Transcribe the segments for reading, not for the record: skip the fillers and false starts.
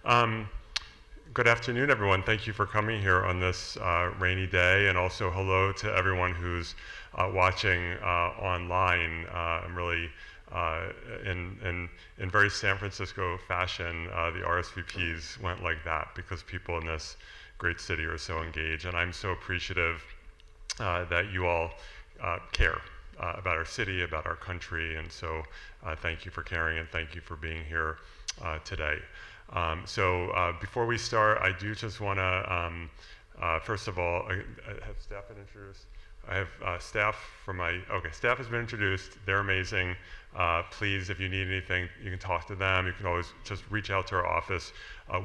Good afternoon, everyone. Thank you for coming here on this rainy day, and also hello to everyone who's watching online. I'm really in very San Francisco fashion. The RSVPs went like that because people in this great city are so engaged, and I'm so appreciative that you all care about our city, about our country, and so thank you for caring and thank you for being here today. Before we start, I do just want to, first of all, have staff been introduced? I have staff from staff has been introduced. They're amazing. Please, if you need anything, you can talk to them. You can always just reach out to our office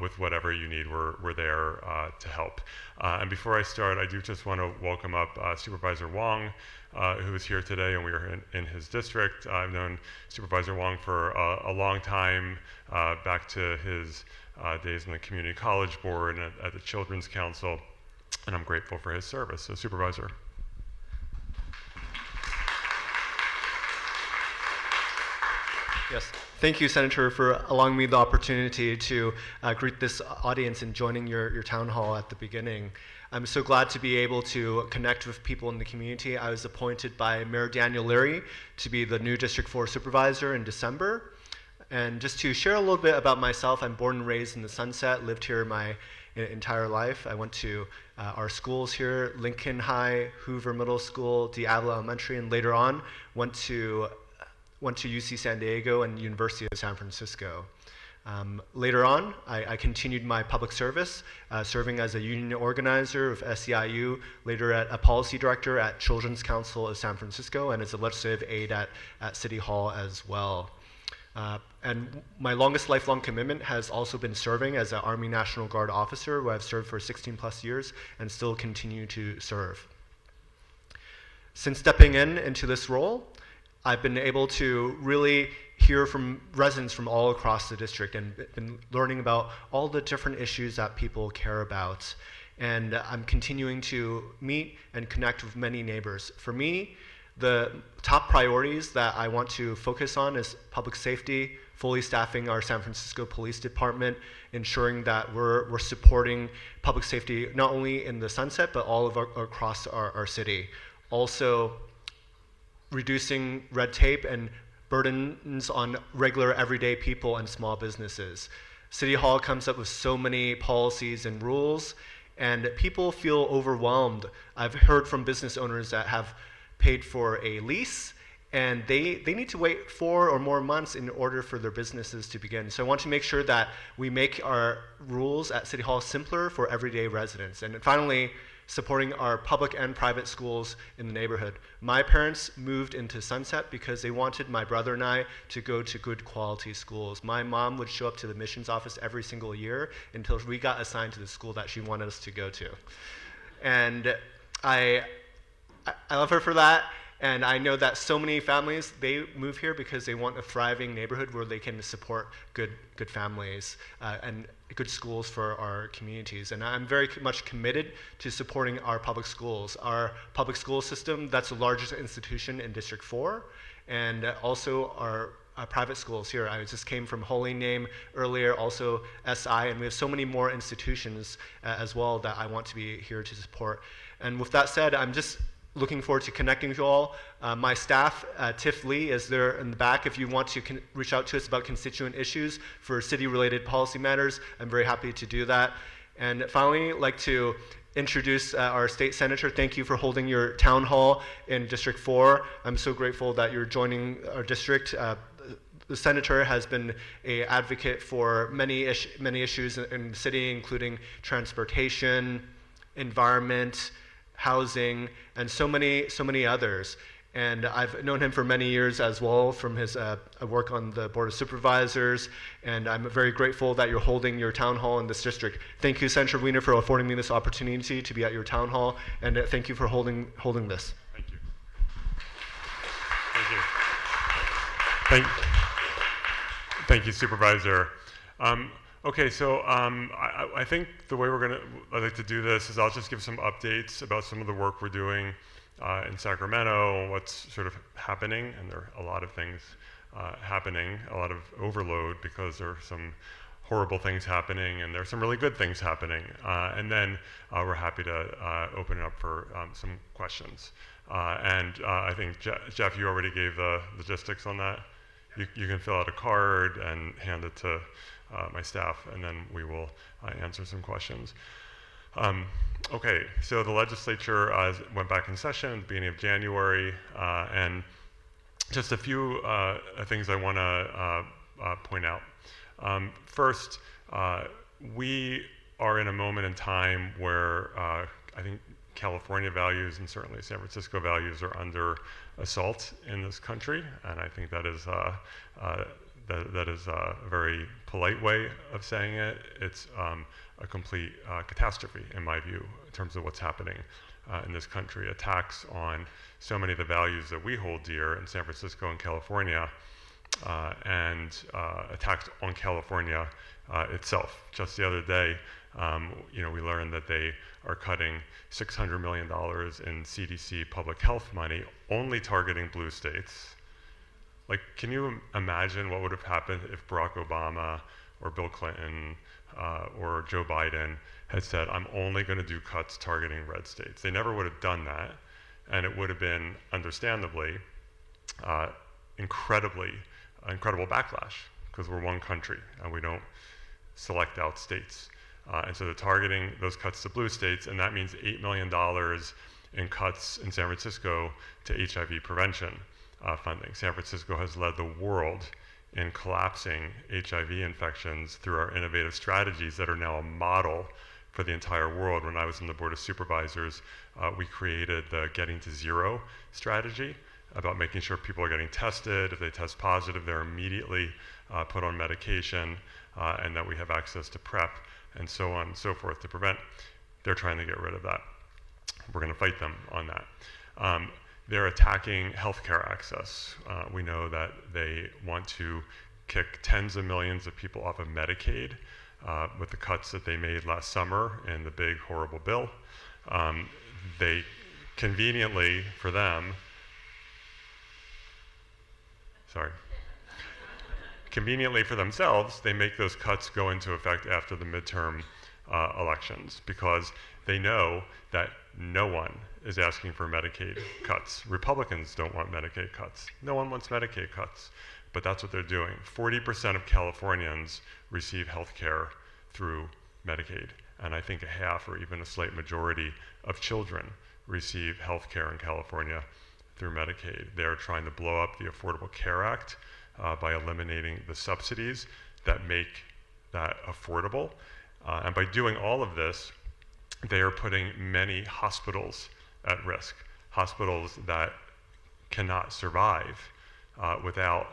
with whatever you need. We're there to help. And before I start, I do just want to welcome up Supervisor Wong, who is here today, and we are in his district. I've known Supervisor Wong for a long time, back to his days in the Community College Board and at the Children's Council, and I'm grateful for his service. So, Supervisor. Yes, thank you, Senator, for allowing me the opportunity to greet this audience and joining your town hall at the beginning. I'm so glad to be able to connect with people in the community. I was appointed by Mayor Daniel Leary to be the new District 4 Supervisor in December. And just to share a little bit about myself, I'm born and raised in the Sunset, lived here my entire life. I went to our schools here, Lincoln High, Hoover Middle School, Diablo Elementary, and later on went to UC San Diego and University of San Francisco. Later on, I continued my public service, serving as a union organizer of SEIU, later a policy director at Children's Council of San Francisco, and as a legislative aide at City Hall as well. And my longest lifelong commitment has also been serving as an Army National Guard officer, where I've served for 16 plus years and still continue to serve. Since stepping into this role, I've been able to really hear from residents from all across the district and been learning about all the different issues that people care about. And I'm continuing to meet and connect with many neighbors. For me, the top priorities that I want to focus on is public safety, fully staffing our San Francisco Police Department, ensuring that we're supporting public safety not only in the Sunset, but all of across our city. Also, reducing red tape and burdens on regular everyday people and small businesses. City Hall comes up with so many policies and rules, and people feel overwhelmed. I've heard from business owners that have paid for a lease, and they need to wait 4 or more months in order for their businesses to begin. So I want to make sure that we make our rules at City Hall simpler for everyday residents. And finally, supporting our public and private schools in the neighborhood. My parents moved into Sunset because they wanted my brother and I to go to good quality schools. My mom would show up to the admissions office every single year until we got assigned to the school that she wanted us to go to. And I love her for that. And I know that so many families, they move here because they want a thriving neighborhood where they can support good families and good schools for our communities. And I'm very much committed to supporting our public schools. Our public school system, that's the largest institution in District 4, and also our private schools here. I just came from Holy Name earlier, also SI, and we have so many more institutions as well that I want to be here to support. And with that said, I'm just looking forward to connecting with you all. My staff, Tiff Lee, is there in the back. If you want to reach out to us about constituent issues for city-related policy matters, I'm very happy to do that. And finally, I'd like to introduce our state senator. Thank you for holding your town hall in District 4. I'm so grateful that you're joining our district. The senator has been an advocate for many issues in the city, including transportation, environment, housing, and so many others. And I've known him for many years as well from his work on the Board of Supervisors, and I'm very grateful that you're holding your town hall in this district. Thank you, Senator Wiener, for affording me this opportunity to be at your town hall, and thank you for holding this. Thank you. Thank you. Thank you, Supervisor. Okay, so I think the way I'd like to do this is I'll just give some updates about some of the work we're doing in Sacramento and what's sort of happening, and there are a lot of things happening, a lot of overload because there are some horrible things happening, and there's some really good things happening. And then we're happy to open it up for some questions. I think, Jeff, you already gave the logistics on that. You can fill out a card and hand it to my staff, and then we will answer some questions. Okay, so the legislature went back in session at the beginning of January, and just a few things I want to point out. First, we are in a moment in time where I think California values and certainly San Francisco values are under assault in this country, and I think that is that is a very polite way of saying it. It's a complete catastrophe, in my view, in terms of what's happening in this country. Attacks on so many of the values that we hold dear in San Francisco and California, and attacks on California itself. Just the other day, we learned that they are cutting $600 million in CDC public health money, only targeting blue states. Like, can you imagine what would have happened if Barack Obama or Bill Clinton or Joe Biden had said, I'm only going to do cuts targeting red states? They never would have done that, and it would have been, understandably, incredible backlash, because we're one country and we don't select out states. And so they're targeting those cuts to blue states, and that means $8 million in cuts in San Francisco to HIV prevention funding. San Francisco has led the world in collapsing HIV infections through our innovative strategies that are now a model for the entire world. When I was on the Board of Supervisors, we created the Getting to Zero strategy about making sure people are getting tested. If they test positive, they're immediately put on medication, and that we have access to PrEP and so on and so forth to prevent. They're trying to get rid of that. We're going to fight them on that. They're attacking healthcare access. We know that they want to kick tens of millions of people off of Medicaid with the cuts that they made last summer in the big, horrible bill. They conveniently, for them, conveniently for themselves, they make those cuts go into effect after the midterm elections, because they know that no one is asking for Medicaid cuts. Republicans don't want Medicaid cuts. No one wants Medicaid cuts, but that's what they're doing. 40% of Californians receive health care through Medicaid, and I think a half or even a slight majority of children receive health care in California through Medicaid. They're trying to blow up the Affordable Care Act by eliminating the subsidies that make that affordable. And by doing all of this, they are putting many hospitals at risk, hospitals that cannot survive without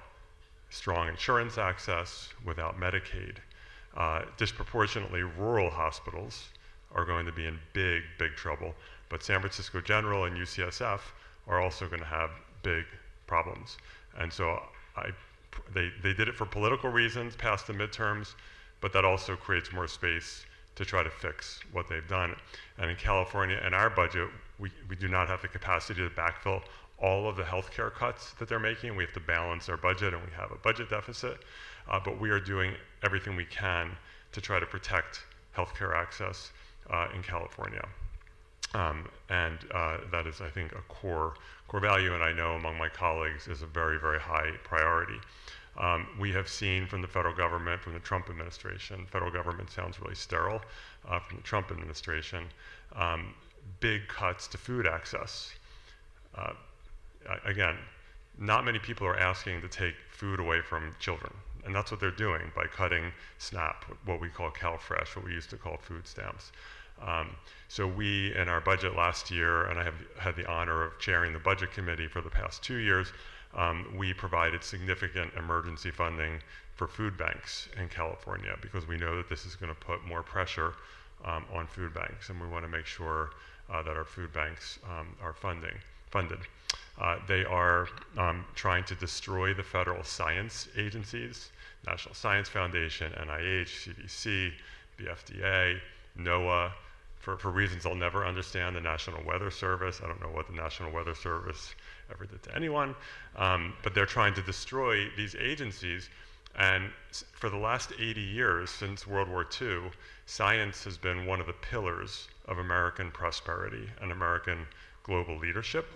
strong insurance access, without Medicaid. Disproportionately, rural hospitals are going to be in big, big trouble, but San Francisco General and UCSF are also going to have big problems. And so they did it for political reasons past the midterms, but that also creates more space to try to fix what they've done. And in California, in our budget, we do not have the capacity to backfill all of the healthcare cuts that they're making. We have to balance our budget, and we have a budget deficit, but we are doing everything we can to try to protect healthcare access in California. And that is, I think, a core value, and I know among my colleagues is a very, very high priority. We have seen from the federal government, from the Trump administration, federal government sounds really sterile, from the Trump administration, big cuts to food access. Again, not many people are asking to take food away from children, and that's what they're doing by cutting SNAP, what we call CalFresh, what we used to call food stamps. So we, in our budget last year, and I have had the honor of chairing the budget committee for the past 2 years, we provided significant emergency funding for food banks in California, because we know that this is going to put more pressure on food banks, and we want to make sure that our food banks are funded. They are trying to destroy the federal science agencies, National Science Foundation, NIH, CDC, the FDA, NOAA, for reasons I'll never understand, the National Weather Service. I don't know what the National Weather Service ever did to anyone, but they're trying to destroy these agencies, And for the last 80 years, since World War II, science has been one of the pillars of American prosperity and American global leadership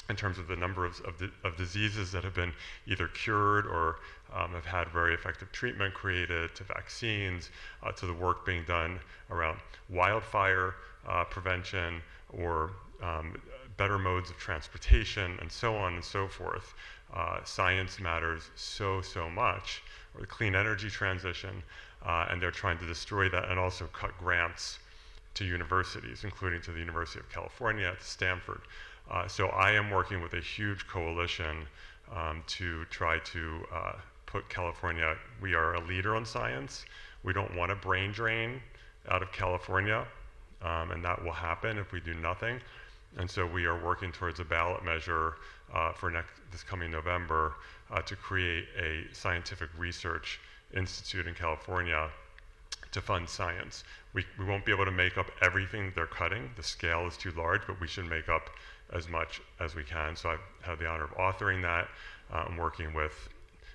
in terms of the number of diseases that have been either cured or have had very effective treatment created, to vaccines, to the work being done around wildfire prevention or better modes of transportation, and so on and so forth. Science matters so much, or the clean energy transition, and they're trying to destroy that and also cut grants to universities, including to the University of California, to Stanford. So I am working with a huge coalition to try to put California, we are a leader on science. We don't want a brain drain out of California, and that will happen if we do nothing. And so we are working towards a ballot measure for this coming November to create a scientific research institute in California to fund science. We won't be able to make up everything that they're cutting. The scale is too large, but we should make up as much as we can. So I've had the honor of authoring that. I'm working with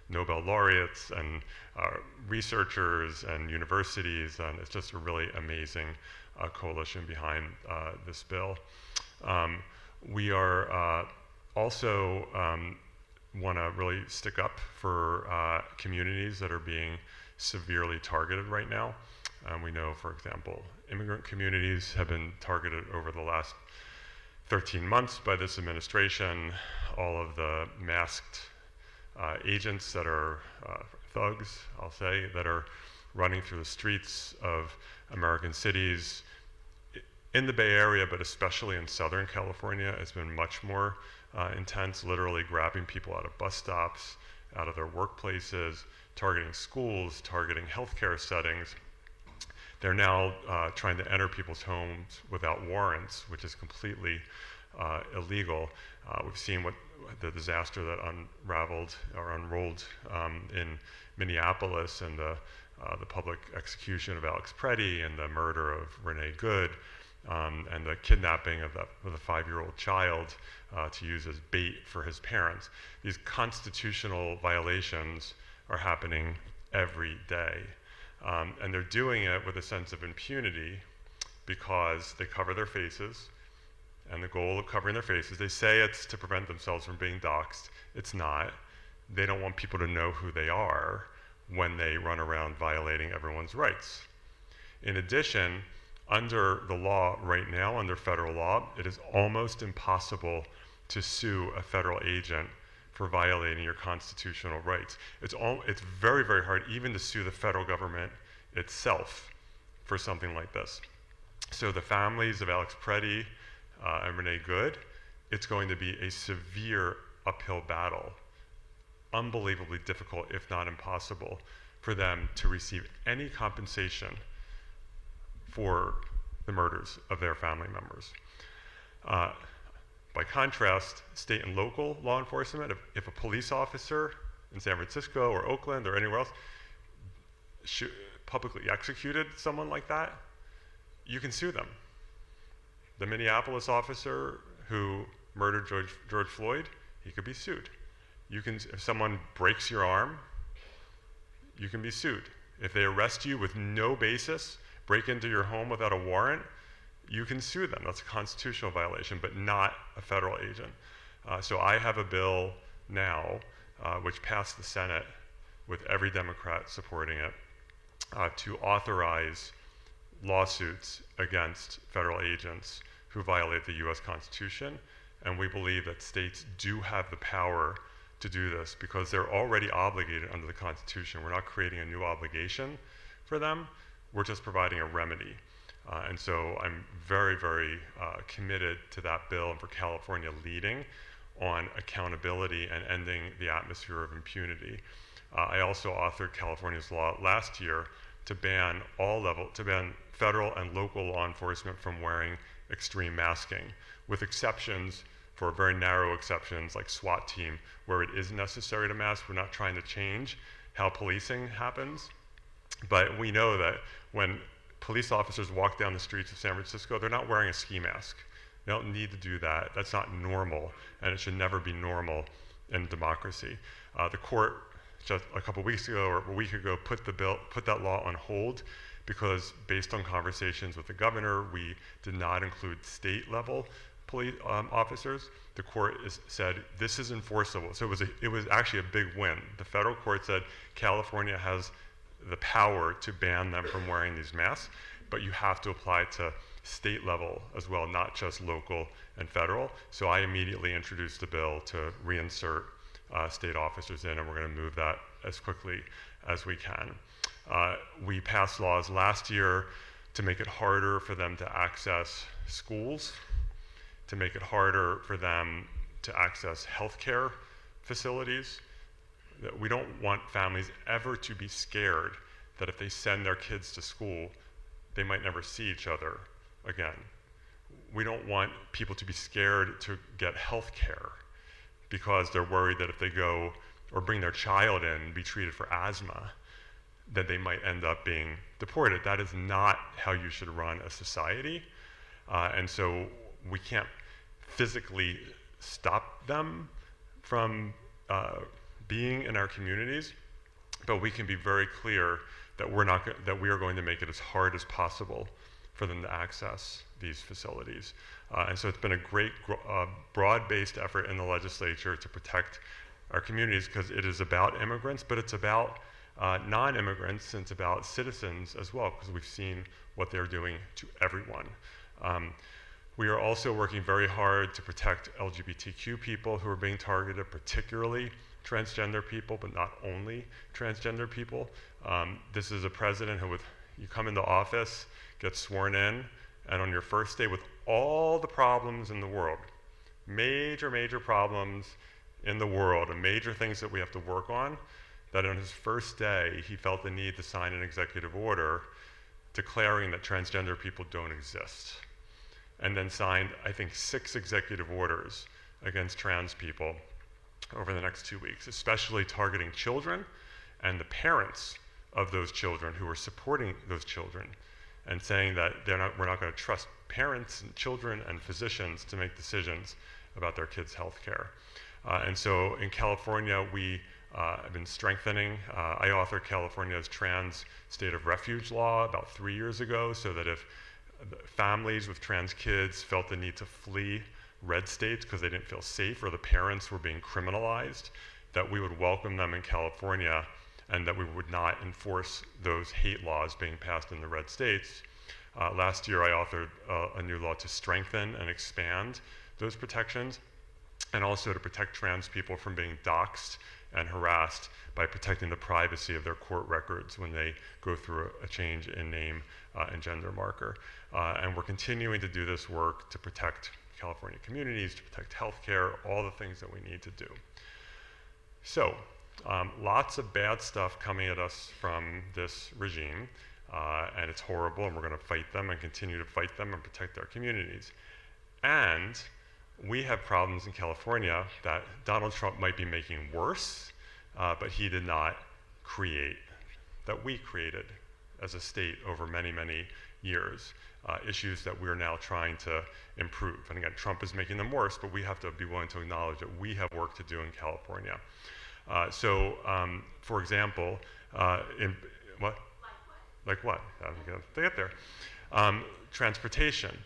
Nobel laureates and researchers and universities, and it's just a really amazing coalition behind this bill. We are also want to really stick up for communities that are being severely targeted right now. We know, for example, immigrant communities have been targeted over the last 13 months by this administration. All of the masked agents that are thugs, I'll say, that are running through the streets of American cities in the Bay Area, but especially in Southern California, has been much more intense, literally grabbing people out of bus stops, out of their workplaces, targeting schools, targeting healthcare settings. They're now trying to enter people's homes without warrants, which is completely illegal. We've seen what the disaster that unraveled or unrolled in Minneapolis, and the public execution of Alex Preddy, and the murder of Renee Good, and the kidnapping of a 5-year-old child to use as bait for his parents. These constitutional violations are happening every day. And they're doing it with a sense of impunity because they cover their faces. And the goal of covering their faces, they say it's to prevent themselves from being doxxed. It's not. They don't want people to know who they are when they run around violating everyone's rights. In addition, under the law right now, under federal law, it is almost impossible to sue a federal agent for violating your constitutional rights. It's very, very hard even to sue the federal government itself for something like this. So the families of Alex Preddy and Renee Good, it's going to be a severe uphill battle, unbelievably difficult, if not impossible, for them to receive any compensation for the murders of their family members. By contrast, state and local law enforcement, if a police officer in San Francisco or Oakland or anywhere else publicly executed someone like that, you can sue them. The Minneapolis officer who murdered George Floyd, he could be sued. If someone breaks your arm, you can be sued. If they arrest you with no basis, break into your home without a warrant, you can sue them. That's a constitutional violation, but not a federal agent. So I have a bill now, which passed the Senate with every Democrat supporting it, to authorize lawsuits against federal agents who violate the US Constitution. And we believe that states do have the power to do this because they're already obligated under the Constitution. We're not creating a new obligation for them. We're just providing a remedy. And so I'm very, very committed to that bill and for California leading on accountability and ending the atmosphere of impunity. I also authored California's law last year to ban federal and local law enforcement from wearing extreme masking, with exceptions for very narrow exceptions like SWAT team, where it is necessary to mask. We're not trying to change how policing happens, but we know that when police officers walk down the streets of San Francisco, they're not wearing a ski mask. They don't need to do that. That's not normal, and it should never be normal in democracy. The court just a couple weeks ago or a week ago put that law on hold because based on conversations with the governor, we did not include state-level police officers. The court said this is enforceable. So it was actually a big win. The federal court said California has the power to ban them from wearing these masks, but you have to apply to state level as well, not just local and federal. So I immediately introduced a bill to reinsert state officers in, and we're going to move that as quickly as we can. We passed laws last year to make it harder for them to access schools, to make it harder for them to access healthcare facilities. That we don't want families ever to be scared that if they send their kids to school, they might never see each other again. We don't want people to be scared to get health care because they're worried that if they go or bring their child in and be treated for asthma, that they might end up being deported. That is not how you should run a society. And so we can't physically stop them from being in our communities, but we can be very clear that we are going to make it as hard as possible for them to access these facilities. And so it's been a great broad-based effort in the legislature to protect our communities because it is about immigrants, but it's about non-immigrants, and it's about citizens as well, because we've seen what they're doing to everyone. We are also working very hard to protect LGBTQ people who are being targeted, particularly transgender people, but not only transgender people. This is a president who, you come into office, get sworn in, and on your first day with all the problems in the world, major problems in the world, and major things that we have to work on, that on his first day, he felt the need to sign an executive order declaring that transgender people don't exist. And then signed, I think, 6 executive orders against trans people over the next 2 weeks, especially targeting children and the parents of those children who are supporting those children, and saying that we're not going to trust parents and children and physicians to make decisions about their kids' health care. And so in California, we have been strengthening. I authored California's trans state of refuge law about 3 years ago, so that if families with trans kids felt the need to flee red states because they didn't feel safe or the parents were being criminalized, that we would welcome them in California and that we would not enforce those hate laws being passed in the red states. Last year I authored a new law to strengthen and expand those protections, and also to protect trans people from being doxxed and harassed by protecting the privacy of their court records when they go through a change in name and gender marker. And we're continuing to do this work to protect California communities, to protect healthcare, all the things that we need to do. So, lots of bad stuff coming at us from this regime, and it's horrible, and we're going to fight them and continue to fight them and protect our communities. And we have problems in California that Donald Trump might be making worse, but he did not create, that we created as a state over many years. Issues that we're now trying to improve. And again, Trump is making them worse, but we have to be willing to acknowledge that we have work to do in California. For example, what? Like what? I'm going to get there. Transportation.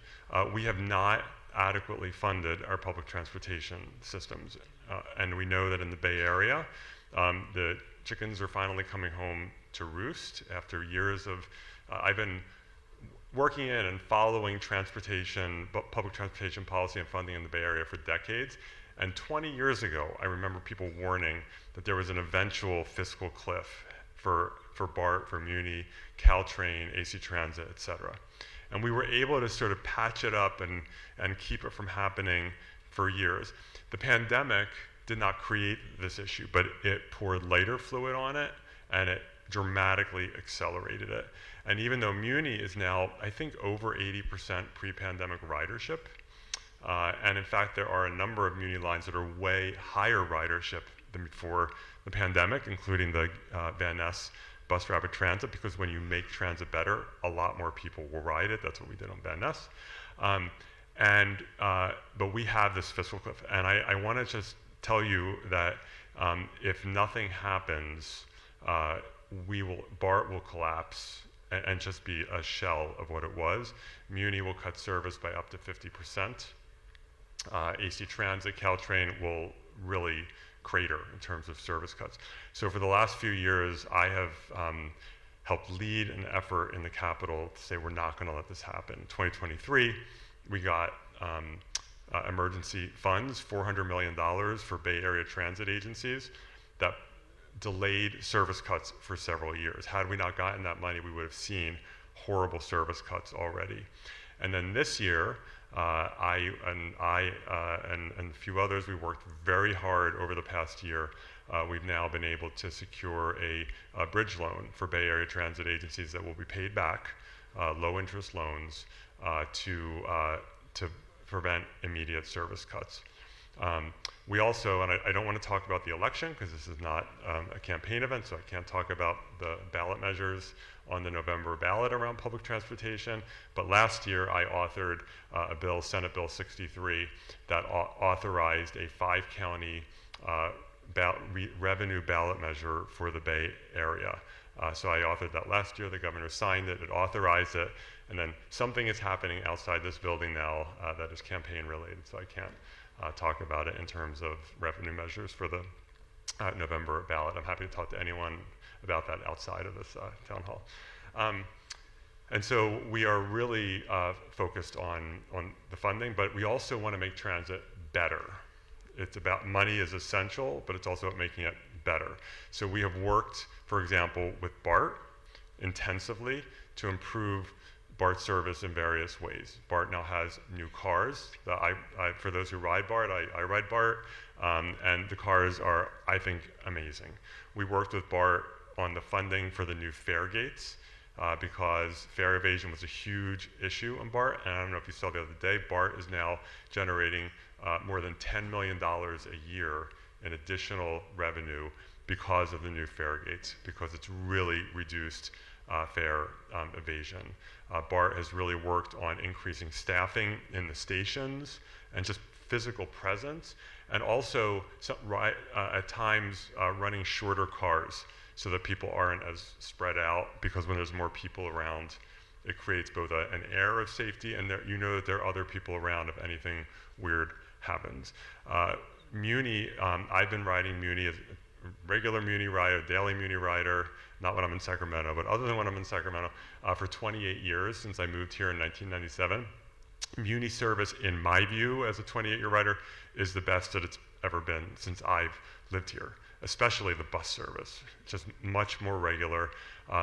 We have not adequately funded our public transportation systems. And we know that in the Bay Area, the chickens are finally coming home to roost after years of, I've been working in and following public transportation policy and funding in the Bay Area for decades. And 20 years ago, I remember people warning that there was an eventual fiscal cliff for BART, for Muni, Caltrain, AC Transit, et cetera. And we were able to sort of patch it up and keep it from happening for years. The pandemic did not create this issue, but it poured lighter fluid on it, and it dramatically accelerated it. And even though Muni is now, I think, over 80% pre-pandemic ridership, and in fact, there are a number of Muni lines that are way higher ridership than before the pandemic, including the Van Ness Bus Rapid Transit, because when you make transit better, a lot more people will ride it. That's what we did on Van Ness. But we have this fiscal cliff. And I want to just tell you that If nothing happens, BART will collapse and just be a shell of what it was. Muni will cut service by up to 50%. AC Transit, Caltrain will really crater in terms of service cuts. So for the last few years, I have helped lead an effort in the Capitol to say we're not going to let this happen. In 2023, we got emergency funds, $400 million for Bay Area transit agencies that delayed service cuts for several years. Had we not gotten that money, we would have seen horrible service cuts already. And then this year, I and a few others, we worked very hard over the past year. We've now been able to secure a bridge loan for Bay Area transit agencies that will be paid back, low interest loans, to prevent immediate service cuts. We also, and I don't want to talk about the election because this is not a campaign event, so I can't talk about the ballot measures on the November ballot around public transportation, but last year I authored a bill, Senate Bill 63, that authorized a 5-county revenue ballot measure for the Bay Area. So I authored that last year, the governor signed it, it authorized it, and then something is happening outside this building now that is campaign related, so I can't talk about it in terms of revenue measures for the November ballot. I'm happy to talk to anyone about that outside of this town hall. And so we are really focused on the funding, but we also want to make transit better. It's about money is essential, but it's also about making it better. So we have worked, for example, with BART intensively to improve BART service in various ways. BART now has new cars. For those who ride BART, I ride BART, and the cars are, I think, amazing. We worked with BART on the funding for the new fare gates because fare evasion was a huge issue on BART, and I don't know if you saw the other day, BART is now generating more than $10 million a year in additional revenue because of the new fare gates, because it's really reduced fare evasion. BART has really worked on increasing staffing in the stations and just physical presence, and also at times running shorter cars so that people aren't as spread out, because when there's more people around, it creates both an air of safety and you know that there are other people around if anything weird happens. Muni, I've been riding Muni as a regular Muni rider, daily Muni rider, not when I'm in Sacramento, but other than when I'm in Sacramento, for 28 years since I moved here in 1997. Muni service, in my view, as a 28-year rider, is the best that it's ever been since I've lived here, especially the bus service. Just much more regular.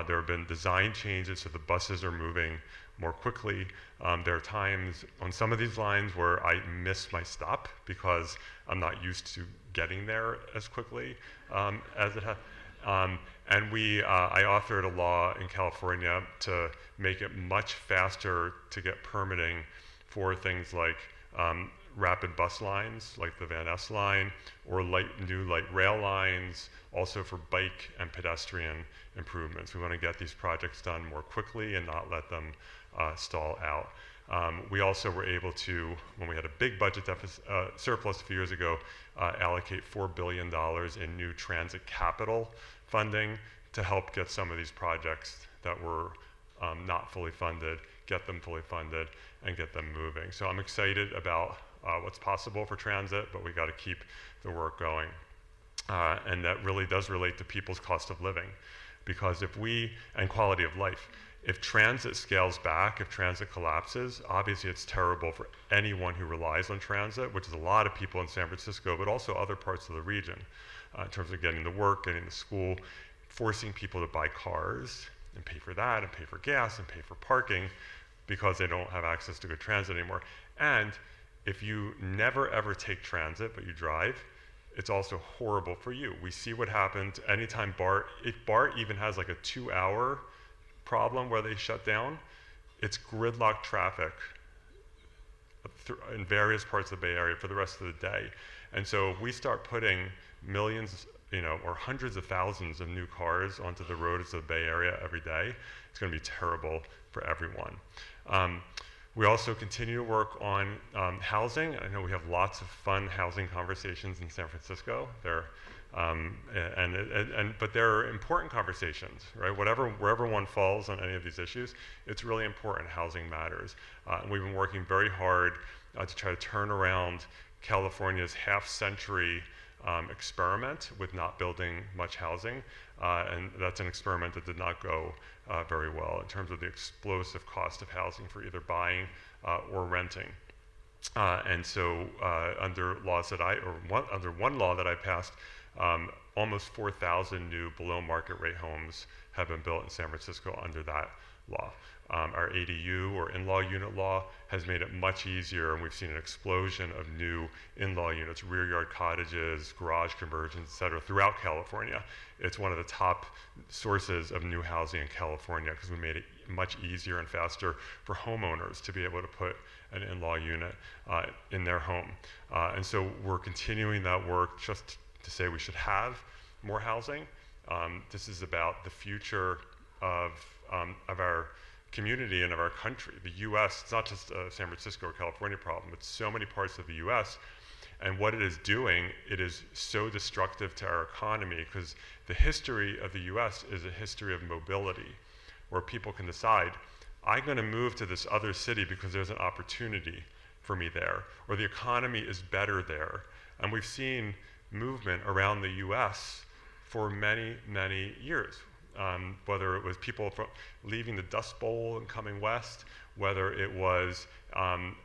There have been design changes so the buses are moving more quickly. There are times on some of these lines where I miss my stop because I'm not used to getting there as quickly as it has. And I authored a law in California to make it much faster to get permitting for things like rapid bus lines, like the Van Ness line, or new light rail lines, also for bike and pedestrian improvements. We want to get these projects done more quickly and not let them stall out. We also were able to, when we had a big budget surplus a few years ago, allocate $4 billion in new transit capital funding to help get some of these projects that were not fully funded, get them fully funded, and get them moving. So I'm excited about what's possible for transit, but we got to keep the work going. And that really does relate to people's cost of living, because and quality of life. If transit scales back, if transit collapses, obviously it's terrible for anyone who relies on transit, which is a lot of people in San Francisco, but also other parts of the region, in terms of getting to work, getting to school, forcing people to buy cars and pay for that and pay for gas and pay for parking because they don't have access to good transit anymore. And if you never ever take transit but you drive, it's also horrible for you. We see what happens anytime if BART even has like a 2-hour problem where they shut down, it's gridlock traffic in various parts of the Bay Area for the rest of the day. And so if we start putting millions, or hundreds of thousands of new cars onto the roads of the Bay Area every day, it's going to be terrible for everyone. We also continue to work on housing. I know we have lots of fun housing conversations in San Francisco. They're But there are important conversations, right? Wherever one falls on any of these issues, it's really important. Housing matters. And we've been working very hard to try to turn around California's half-century experiment with not building much housing. And that's an experiment that did not go very well in terms of the explosive cost of housing for either buying or renting. And so under one law that I passed, almost 4,000 new below market rate homes have been built in San Francisco under that law. Our ADU or in-law unit law has made it much easier, and we've seen an explosion of new in-law units, rear yard cottages, garage conversions, et cetera, throughout California. It's one of the top sources of new housing in California because we made it much easier and faster for homeowners to be able to put an in-law unit in their home. And so we're continuing that work just to say we should have more housing. This is about the future of our community and of our country. The US, it's not just a San Francisco or California problem, it's so many parts of the US. And what it is doing, it is so destructive to our economy because the history of the US is a history of mobility where people can decide, I'm gonna move to this other city because there's an opportunity for me there, or the economy is better there. And we've seen movement around the US for many, many years. Whether it was people leaving the Dust Bowl and coming west, whether it was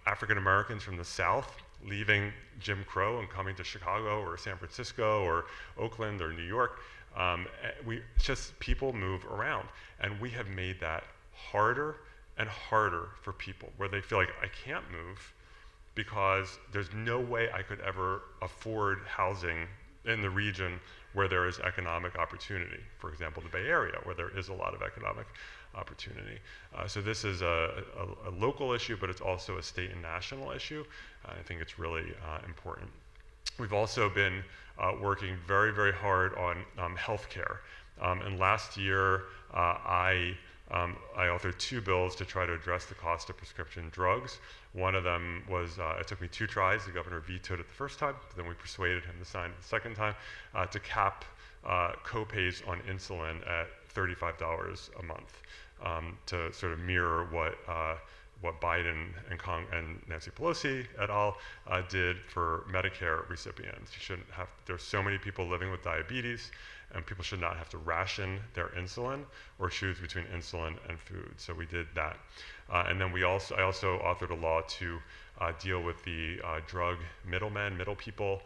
African Americans from the South leaving Jim Crow and coming to Chicago or San Francisco or Oakland or New York. People move around, and we have made that harder and harder for people where they feel like I can't move because there's no way I could ever afford housing in the region where there is economic opportunity. For example, the Bay Area, where there is a lot of economic opportunity. So this is a local issue, but it's also a state and national issue. I think it's really important. We've also been working very, very hard on healthcare. And last year, I authored 2 bills to try to address the cost of prescription drugs. One of them was, it took me 2 tries. The governor vetoed it the first time, but then we persuaded him to sign it the second time, to cap co-pays on insulin at $35 a month, to sort of mirror what Biden and Nancy Pelosi et al. Did for Medicare recipients. You shouldn't have, there's so many people living with diabetes, and people should not have to ration their insulin or choose between insulin and food. So we did that. And then I also authored a law to deal with the drug middle people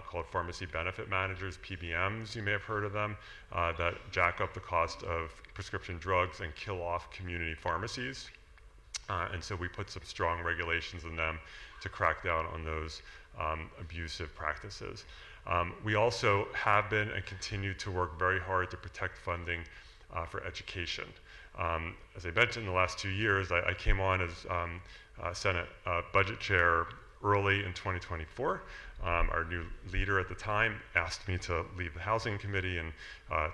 called pharmacy benefit managers, PBMs, you may have heard of them, that jack up the cost of prescription drugs and kill off community pharmacies. And so we put some strong regulations in them to crack down on those abusive practices. We also have been and continue to work very hard to protect funding for education. As I mentioned, in the last 2 years, I came on as Senate Budget Chair early in 2024. Our new leader at the time asked me to leave the Housing Committee and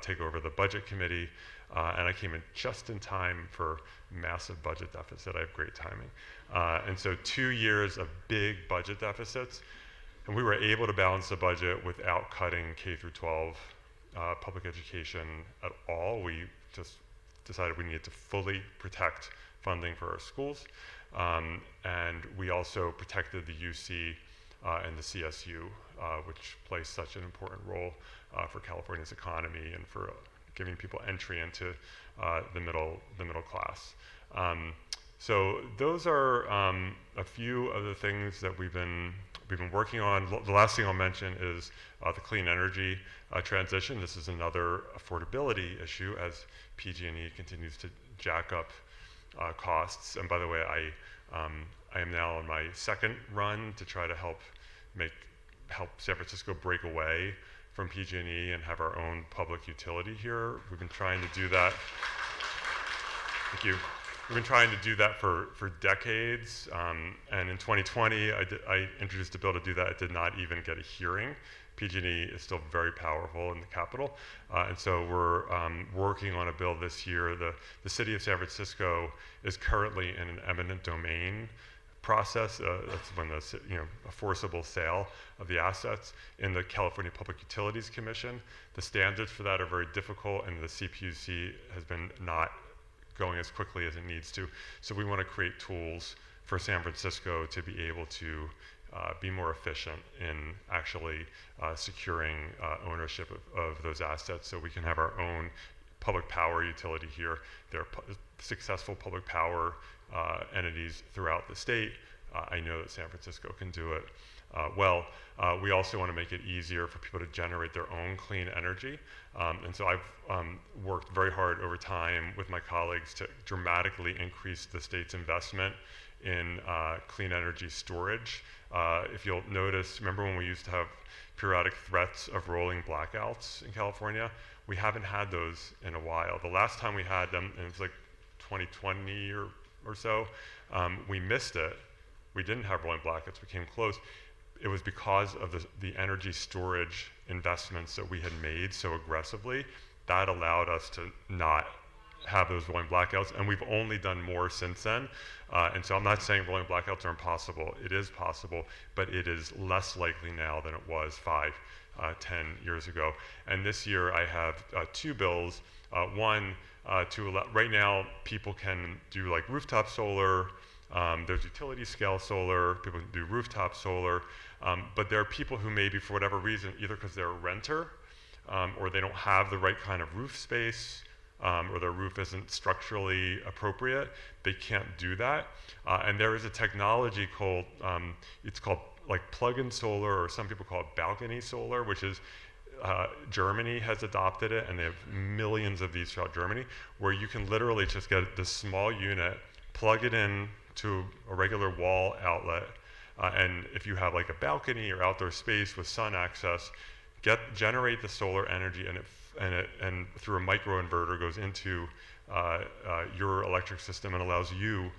take over the Budget Committee. And I came in just in time for massive budget deficit. I have great timing. And so 2 years of big budget deficits, and we were able to balance the budget without cutting K through 12 public education at all. We just decided we needed to fully protect funding for our schools. And we also protected the UC and the CSU, which plays such an important role for California's economy and for giving people entry into the middle class. So those are a few of the things that we've been working on. The last thing I'll mention is the clean energy transition. This is another affordability issue as PG&E continues to jack up costs. And by the way, I am now on my second run to try to help San Francisco break away from PG&E and have our own public utility here. We've been trying to do that. Thank you. We've been trying to do that for decades. And in 2020, I introduced a bill to do that. It did not even get a hearing. PG&E is still very powerful in the Capitol. And so we're working on a bill this year. The city of San Francisco is currently in an eminent domain process. That's when a forcible sale of the assets in the California Public Utilities Commission. The standards for that are very difficult, and the CPUC has been not going as quickly as it needs to. So we want to create tools for San Francisco to be able to be more efficient in actually securing ownership of those assets, so we can have our own public power utility here. There are successful public power entities throughout the state. I know that San Francisco can do it well. We also want to make it easier for people to generate their own clean energy. And so I've worked very hard over time with my colleagues to dramatically increase the state's investment in clean energy storage. If you'll notice, remember when we used to have periodic threats of rolling blackouts in California? We haven't had those in a while. The last time we had them, and it was like 2020 or so, we missed it. We didn't have rolling blackouts, we came close. It was because of the energy storage investments that we had made so aggressively. That allowed us to not have those rolling blackouts, and we've only done more since then. And so I'm not saying rolling blackouts are impossible. It is possible, but it is less likely now than it was 5, 10 years ago. And this year I have 2 bills. One, to allow, right now people can do like rooftop solar. There's utility scale solar, people can do rooftop solar, but there are people who maybe for whatever reason, either because they're a renter or they don't have the right kind of roof space, or their roof isn't structurally appropriate, they can't do that. And there is a technology called, it's called like plug-in solar, or some people call it balcony solar, which is, Germany has adopted it, and they have millions of these throughout Germany, where you can literally just get this small unit, plug it in to a regular wall outlet, and if you have like a balcony or outdoor space with sun access, generate the solar energy, and through a microinverter goes into your electric system and allows you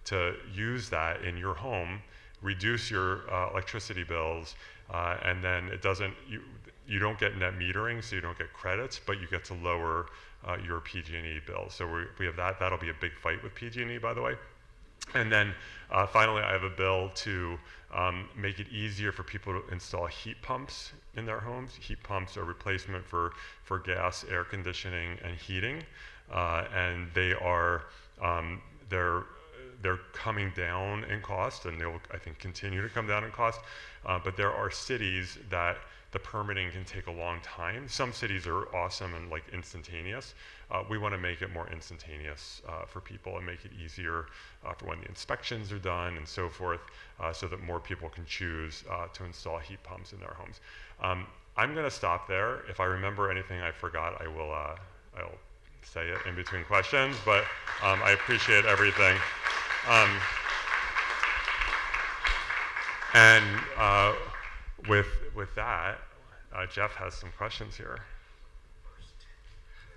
to use that in your home, reduce your electricity bills, and then it doesn't, you don't get net metering, so you don't get credits, but you get to lower your PG&E bill. So we have that. That'll be a big fight with PG&E, by the way. And then finally, I have a bill to make it easier for people to install heat pumps in their homes. Heat pumps are replacement for gas, air conditioning, and heating, and they are they're coming down in cost, and they'll, I think, continue to come down in cost. But there are cities that the permitting can take a long time. Some cities are awesome and like instantaneous. We want to make it more instantaneous for people and make it easier for when the inspections are done and so forth, so that more people can choose to install heat pumps in their homes. I'm going to stop there. If I remember anything I forgot, I'll say it in between questions, but I appreciate everything. With that, Jeff has some questions here.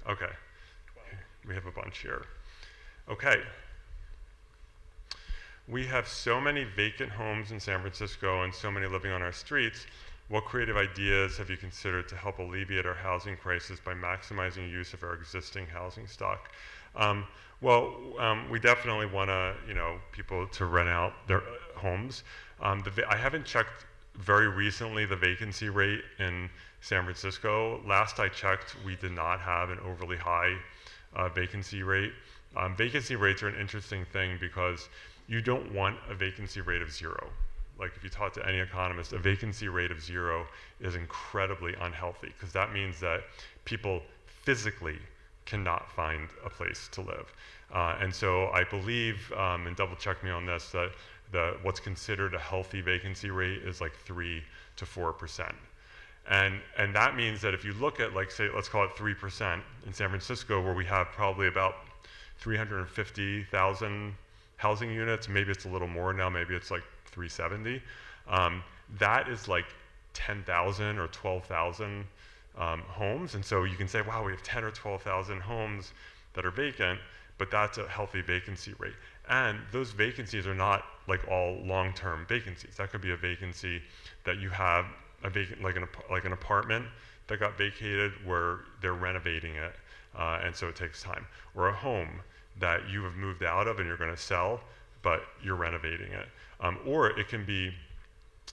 Okay, we have a bunch here. Okay, we have so many vacant homes in San Francisco and so many living on our streets. What creative ideas have you considered to help alleviate our housing crisis by maximizing use of our existing housing stock? We definitely want to, people to rent out their homes. I haven't checked very recently the vacancy rate in San Francisco. Last I checked, we did not have an overly high vacancy rate. Vacancy rates are an interesting thing because you don't want a vacancy rate of 0. Like if you talk to any economist, a vacancy rate of 0 is incredibly unhealthy, because that means that people physically cannot find a place to live. And so I believe, and double check me on this, that what's considered a healthy vacancy rate is like 3 to 4%. And that means that if you look at, like, say, let's call it 3% in San Francisco, where we have probably about 350,000 housing units, maybe it's a little more now, maybe it's like 370, that is like 10,000 or 12,000 homes. And so you can say, wow, we have 10 or 12,000 homes that are vacant, but that's a healthy vacancy rate. And those vacancies are not like all long-term vacancies. That could be a vacancy that you have a vacant, like an apartment that got vacated where they're renovating it, and so it takes time. Or a home that you have moved out of and you're going to sell, but you're renovating it. Or it can be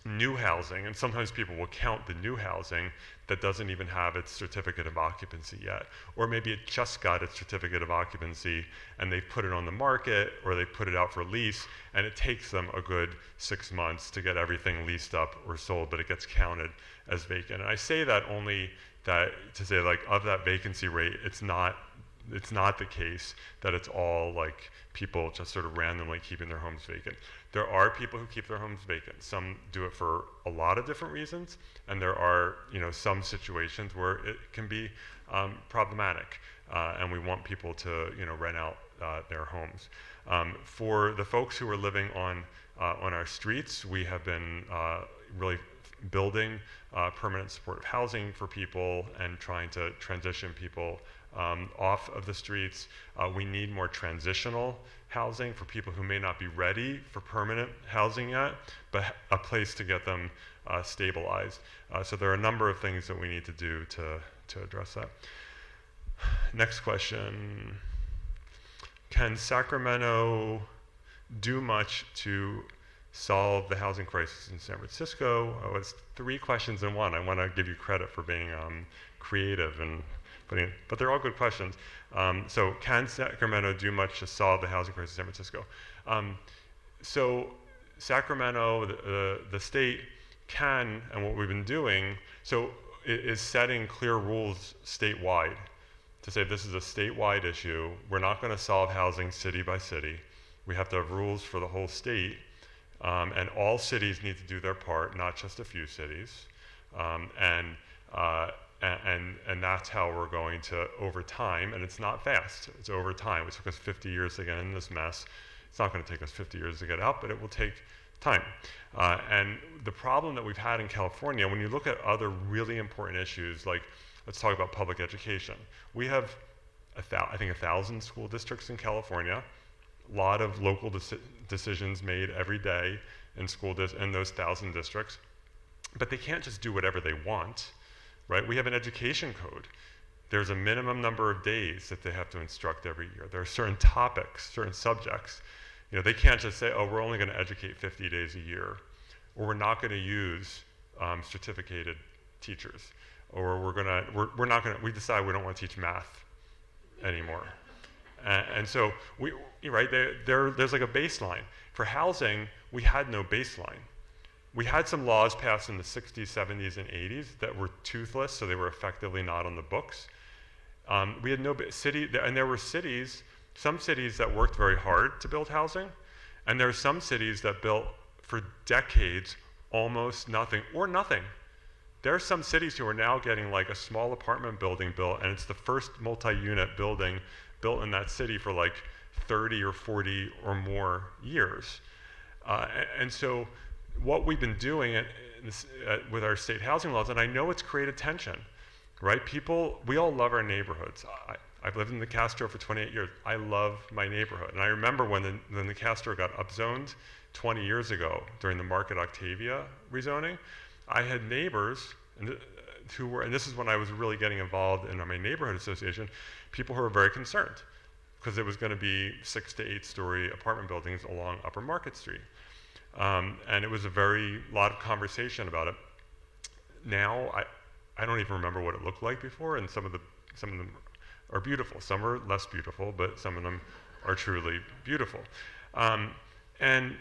new housing, and sometimes people will count the new housing that doesn't even have its certificate of occupancy yet. Or maybe it just got its certificate of occupancy and they put it on the market or they put it out for lease, and it takes them a good 6 months to get everything leased up or sold, but it gets counted as vacant. And I say that only that to say, like, of that vacancy rate, it's not the case that it's all like people just sort of randomly keeping their homes vacant. There are people who keep their homes vacant. Some do it for a lot of different reasons, and there are, some situations where it can be problematic, and we want people to, rent out their homes. For the folks who are living on our streets, we have been really building permanent supportive housing for people and trying to transition people off of the streets. We need more transitional housing for people who may not be ready for permanent housing yet, but a place to get them stabilized. So there are a number of things that we need to do to address that. Next question. Can Sacramento do much to solve the housing crisis in San Francisco? Oh, it's 3 questions in one. I want to give you credit for being creative and but they're all good questions. So can Sacramento do much to solve the housing crisis in San Francisco? So Sacramento, the state can, and what we've been doing, is setting clear rules statewide to say this is a statewide issue. We're not going to solve housing city by city. We have to have rules for the whole state, and all cities need to do their part, not just a few cities. And that's how we're going to, over time, and it's not fast, it's over time. It took us 50 years to get in this mess. It's not going to take us 50 years to get out, but it will take time. And the problem that we've had in California, when you look at other really important issues, like let's talk about public education. We have, I think, 1,000 school districts in California, a lot of local decisions made every day in in those 1,000 districts, but they can't just do whatever they want. Right? We have an education code. There's a minimum number of days that they have to instruct every year. There are certain topics, certain subjects. They can't just say, oh, we're only going to educate 50 days a year, or we're not going to use certificated teachers, or we decide we don't want to teach math anymore. And so there's like a baseline. For housing, we had no baseline. We had some laws passed in the 60s, 70s, and 80s that were toothless, so they were effectively not on the books. We had no city, and there were some cities that worked very hard to build housing, and there are some cities that built for decades almost nothing, or nothing. There are some cities who are now getting like a small apartment building built, and it's the first multi-unit building built in that city for like 30 or 40 or more years. And so what we've been doing with our state housing laws, and I know it's created tension, right? We all love our neighborhoods. I've lived in the Castro for 28 years. I love my neighborhood. And I remember when the Castro got upzoned 20 years ago during the Market Octavia rezoning, I had neighbors who were, and this is when I was really getting involved in my neighborhood association, people who were very concerned because it was going to be 6 to 8 story apartment buildings along Upper Market Street. And it was a lot of conversation about it. Now, I don't even remember what it looked like before, and some of them are beautiful. Some are less beautiful, but some of them are truly beautiful. And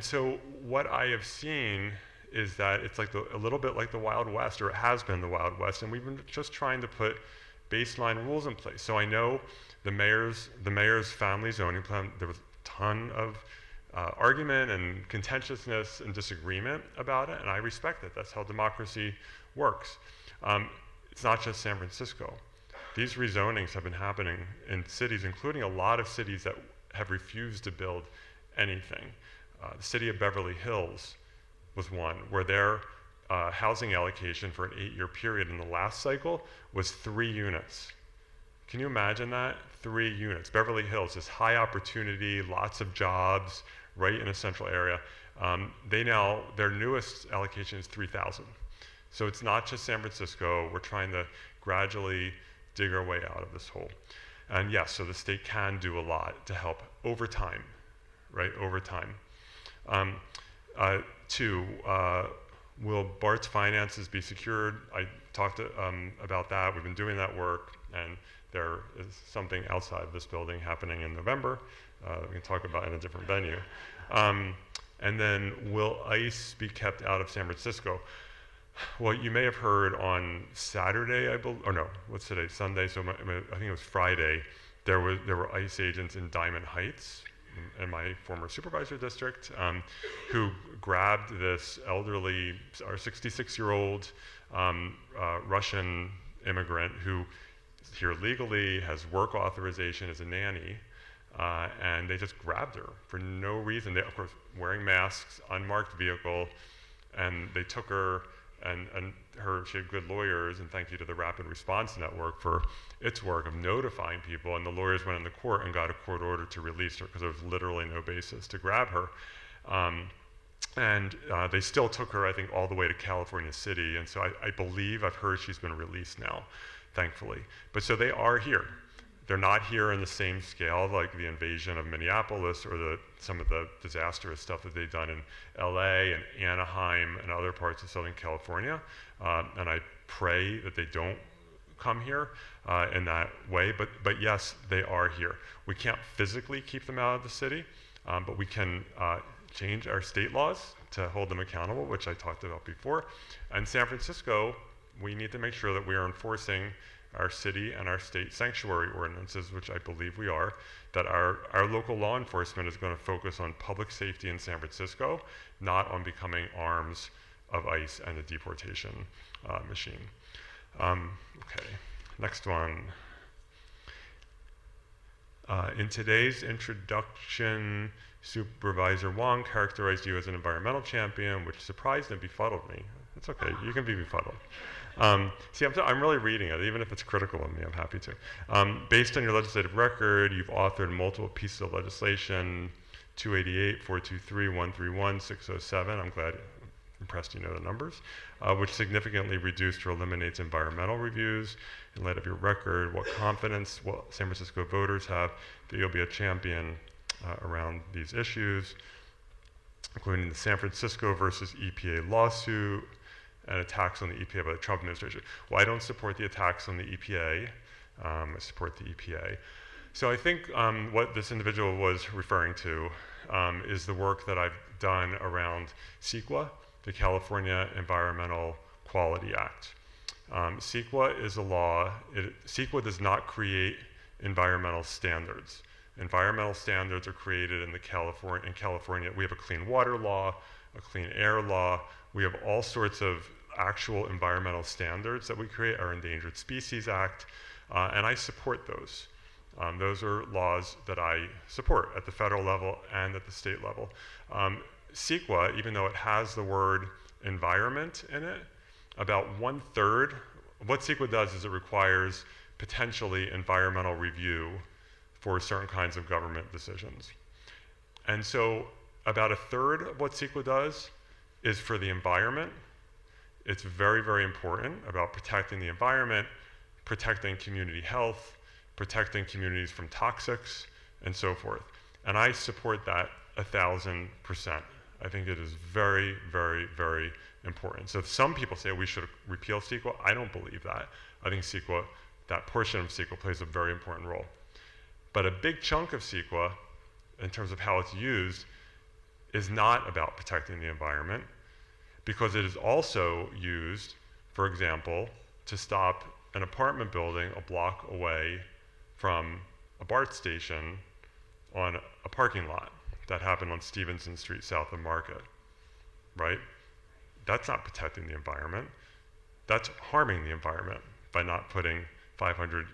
so what I have seen is that it's like a little bit like the Wild West, or it has been the Wild West, and we've been just trying to put baseline rules in place. So I know the mayor's family zoning plan, there was a ton of argument and contentiousness and disagreement about it, and I respect it. That's how democracy works. It's not just San Francisco. These rezonings have been happening in cities, including a lot of cities that have refused to build anything. The city of Beverly Hills was one where their housing allocation for an 8-year period in the last cycle was 3 units. Can you imagine that? 3 units. Beverly Hills, this high opportunity, lots of jobs, right in a central area. Their newest allocation is 3,000. So it's not just San Francisco. We're trying to gradually dig our way out of this hole. And yes, so the state can do a lot to help over time. right, over time. 2, will BART's finances be secured? I talked about that. We've been doing that work, and there is something outside of this building happening in November that we can talk about in a different venue. And then, will ICE be kept out of San Francisco? Well, you may have heard on Saturday, or no, what's today? Sunday. So I think it was Friday. There were ICE agents in Diamond Heights, in my former supervisor district, who grabbed this elderly, or 66-year-old Russian immigrant who is here legally, has work authorization as a nanny, and they just grabbed her for no reason. They, of course, wearing masks, unmarked vehicle, and they took her, and she had good lawyers, and thank you to the Rapid Response Network for its work of notifying people, and the lawyers went into court and got a court order to release her because there was literally no basis to grab her. And they still took her, I think, all the way to California City, and so I believe, I've heard she's been released now, thankfully. But so they are here. They're not here in the same scale like the invasion of Minneapolis or some of the disastrous stuff that they've done in LA and Anaheim and other parts of Southern California. And I pray that they don't come here in that way, but yes, they are here. We can't physically keep them out of the city, but we can change our state laws to hold them accountable, which I talked about before. And San Francisco, we need to make sure that we are enforcing our city and our state sanctuary ordinances, which I believe we are, that our local law enforcement is going to focus on public safety in San Francisco, not on becoming arms of ICE and a deportation machine. Okay, next one. In today's introduction, Supervisor Wong characterized you as an environmental champion, which surprised and befuddled me. It's okay, you can be befuddled. See, I'm really reading it, even if it's critical of me, I'm happy to. Based on your legislative record, you've authored multiple pieces of legislation, 288, 423, 131, 607, I'm glad, impressed you know the numbers, which significantly reduced or eliminates environmental reviews. In light of your record, what confidence will San Francisco voters have that you'll be a champion around these issues, including the San Francisco versus EPA lawsuit, and attacks on the EPA by the Trump administration? Well, I don't support the attacks on the EPA. I support the EPA. So I think what this individual was referring to is the work that I've done around CEQA, the California Environmental Quality Act. CEQA is a law. CEQA does not create environmental standards. Environmental standards are created in California. We have a clean water law, a clean air law. We have all sorts of actual environmental standards that we create, our Endangered Species Act, and I support those. Those are laws that I support at the federal level and at the state level. CEQA, even though it has the word environment in it, about 1/3, what CEQA does is it requires potentially environmental review for certain kinds of government decisions. And so about 1/3 of what CEQA does is for the environment. It's very, very important about protecting the environment, protecting community health, protecting communities from toxics, and so forth. And I support that 1,000%. I think it is very, very, very important. So some people say we should repeal CEQA. I don't believe that. I think CEQA, that portion of CEQA plays a very important role. But a big chunk of CEQA, in terms of how it's used, is not about protecting the environment, because it is also used, for example, to stop an apartment building a block away from a BART station on a parking lot. That happened on Stevenson Street south of Market, right? That's not protecting the environment. That's harming the environment by not putting 500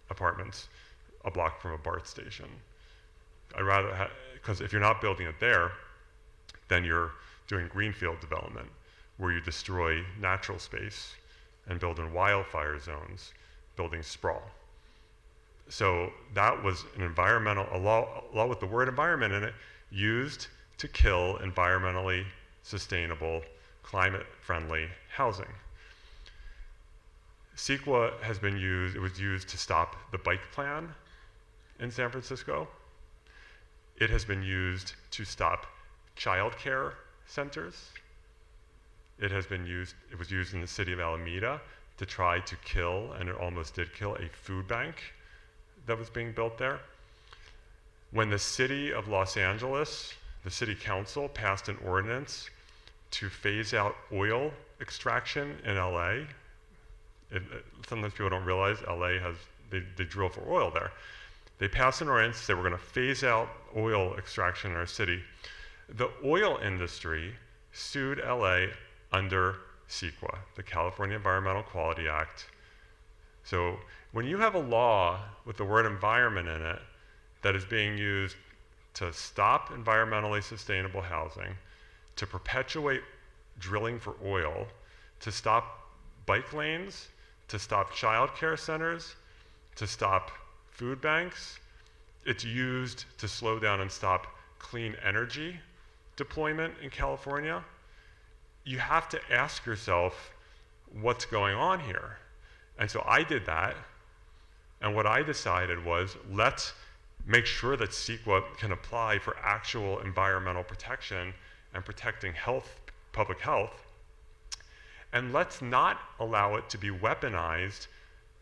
apartments a block from a BART station. I'd rather, because if you're not building it there, then you're doing greenfield development, where you destroy natural space and build in wildfire zones, building sprawl. So that was an environmental, a law with the word environment in it, used to kill environmentally sustainable, climate-friendly housing. CEQA has been used, it was used to stop the bike plan in San Francisco. It has been used to stop child care centers. It was used in the city of Alameda to try to kill, and it almost did kill, a food bank that was being built there. When the city of Los Angeles, the city council, passed an ordinance to phase out oil extraction in LA, sometimes people don't realize LA they drill for oil there. They passed an ordinance, they were going to phase out oil extraction in our city. The oil industry sued LA under CEQA, the California Environmental Quality Act. So when you have a law with the word environment in it that is being used to stop environmentally sustainable housing, to perpetuate drilling for oil, to stop bike lanes, to stop child care centers, to stop food banks, it's used to slow down and stop clean energy deployment in California, you have to ask yourself what's going on here. And so I did that, and what I decided was, let's make sure that CEQA can apply for actual environmental protection and protecting public health, and let's not allow it to be weaponized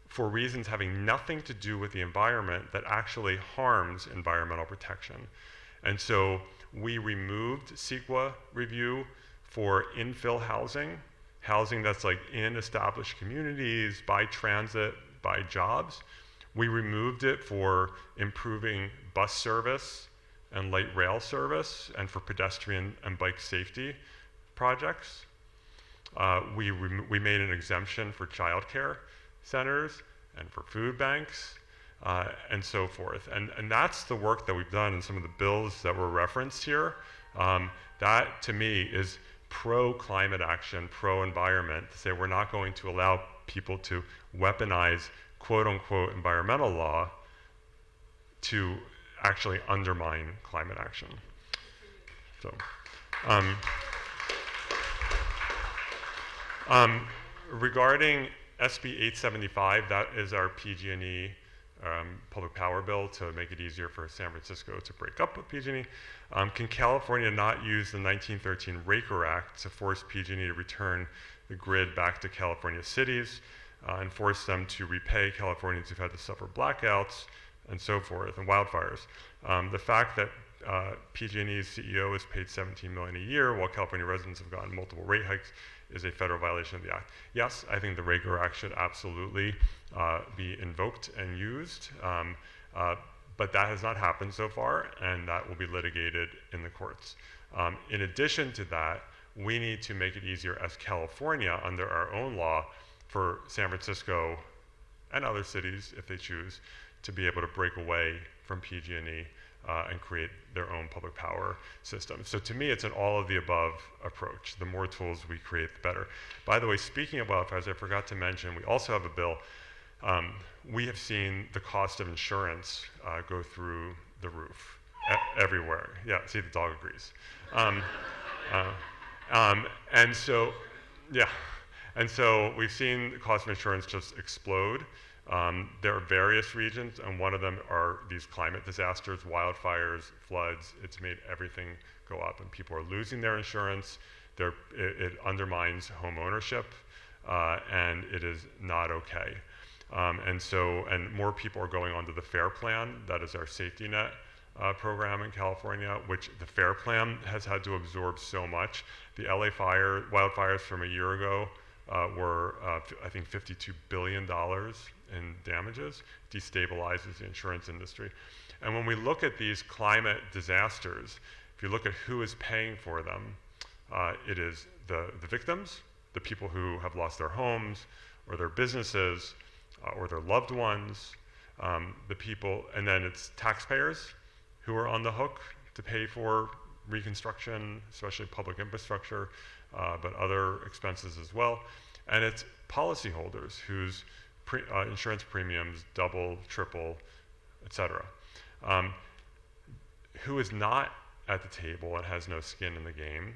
for reasons having nothing to do with the environment that actually harms environmental protection. And so we removed CEQA review for infill housing that's like in established communities, by transit, by jobs. We removed it for improving bus service and light rail service and for pedestrian and bike safety projects. We made an exemption for childcare centers and for food banks and so forth. And that's the work that we've done in some of the bills that were referenced here. That, to me, is pro-climate action, pro-environment, to say we're not going to allow people to weaponize quote-unquote environmental law to actually undermine climate action. So, regarding SB 875, that is our PG&E public power bill to make it easier for San Francisco to break up with PG&E. Can California not use the 1913 Raker Act to force PG&E to return the grid back to California cities and force them to repay Californians who've had to suffer blackouts and so forth, and wildfires? The fact that PG&E's CEO is paid $17 million a year while California residents have gotten multiple rate hikes is a federal violation of the act. Yes, I think the Raker Act should absolutely be invoked and used, but that has not happened so far, and that will be litigated in the courts. In addition to that, we need to make it easier as California, under our own law, for San Francisco and other cities, if they choose, to be able to break away from PG&E and create their own public power system. So to me, it's an all of the above approach. The more tools we create, the better. By the way, speaking of wildfires, I forgot to mention, we also have a bill. We have seen the cost of insurance go through the roof everywhere. Yeah, see, the dog agrees. And so, yeah. And so we've seen the cost of insurance just explode. There are various regions, and one of them are these climate disasters, wildfires, floods. It's made everything go up, and people are losing their insurance. It undermines home ownership, and it is not okay. And more people are going onto the FAIR Plan. That is our safety net program in California, which the FAIR Plan has had to absorb so much. The LA wildfires from a year ago were, I think, $52 billion in damages, destabilizes the insurance industry. And when we look at these climate disasters, if you look at who is paying for them, it is the victims, the people who have lost their homes or their businesses or their loved ones, the people, and then it's taxpayers who are on the hook to pay for reconstruction, especially public infrastructure, but other expenses as well. And it's policyholders whose insurance premiums double, triple, et cetera. Who is not at the table and has no skin in the game?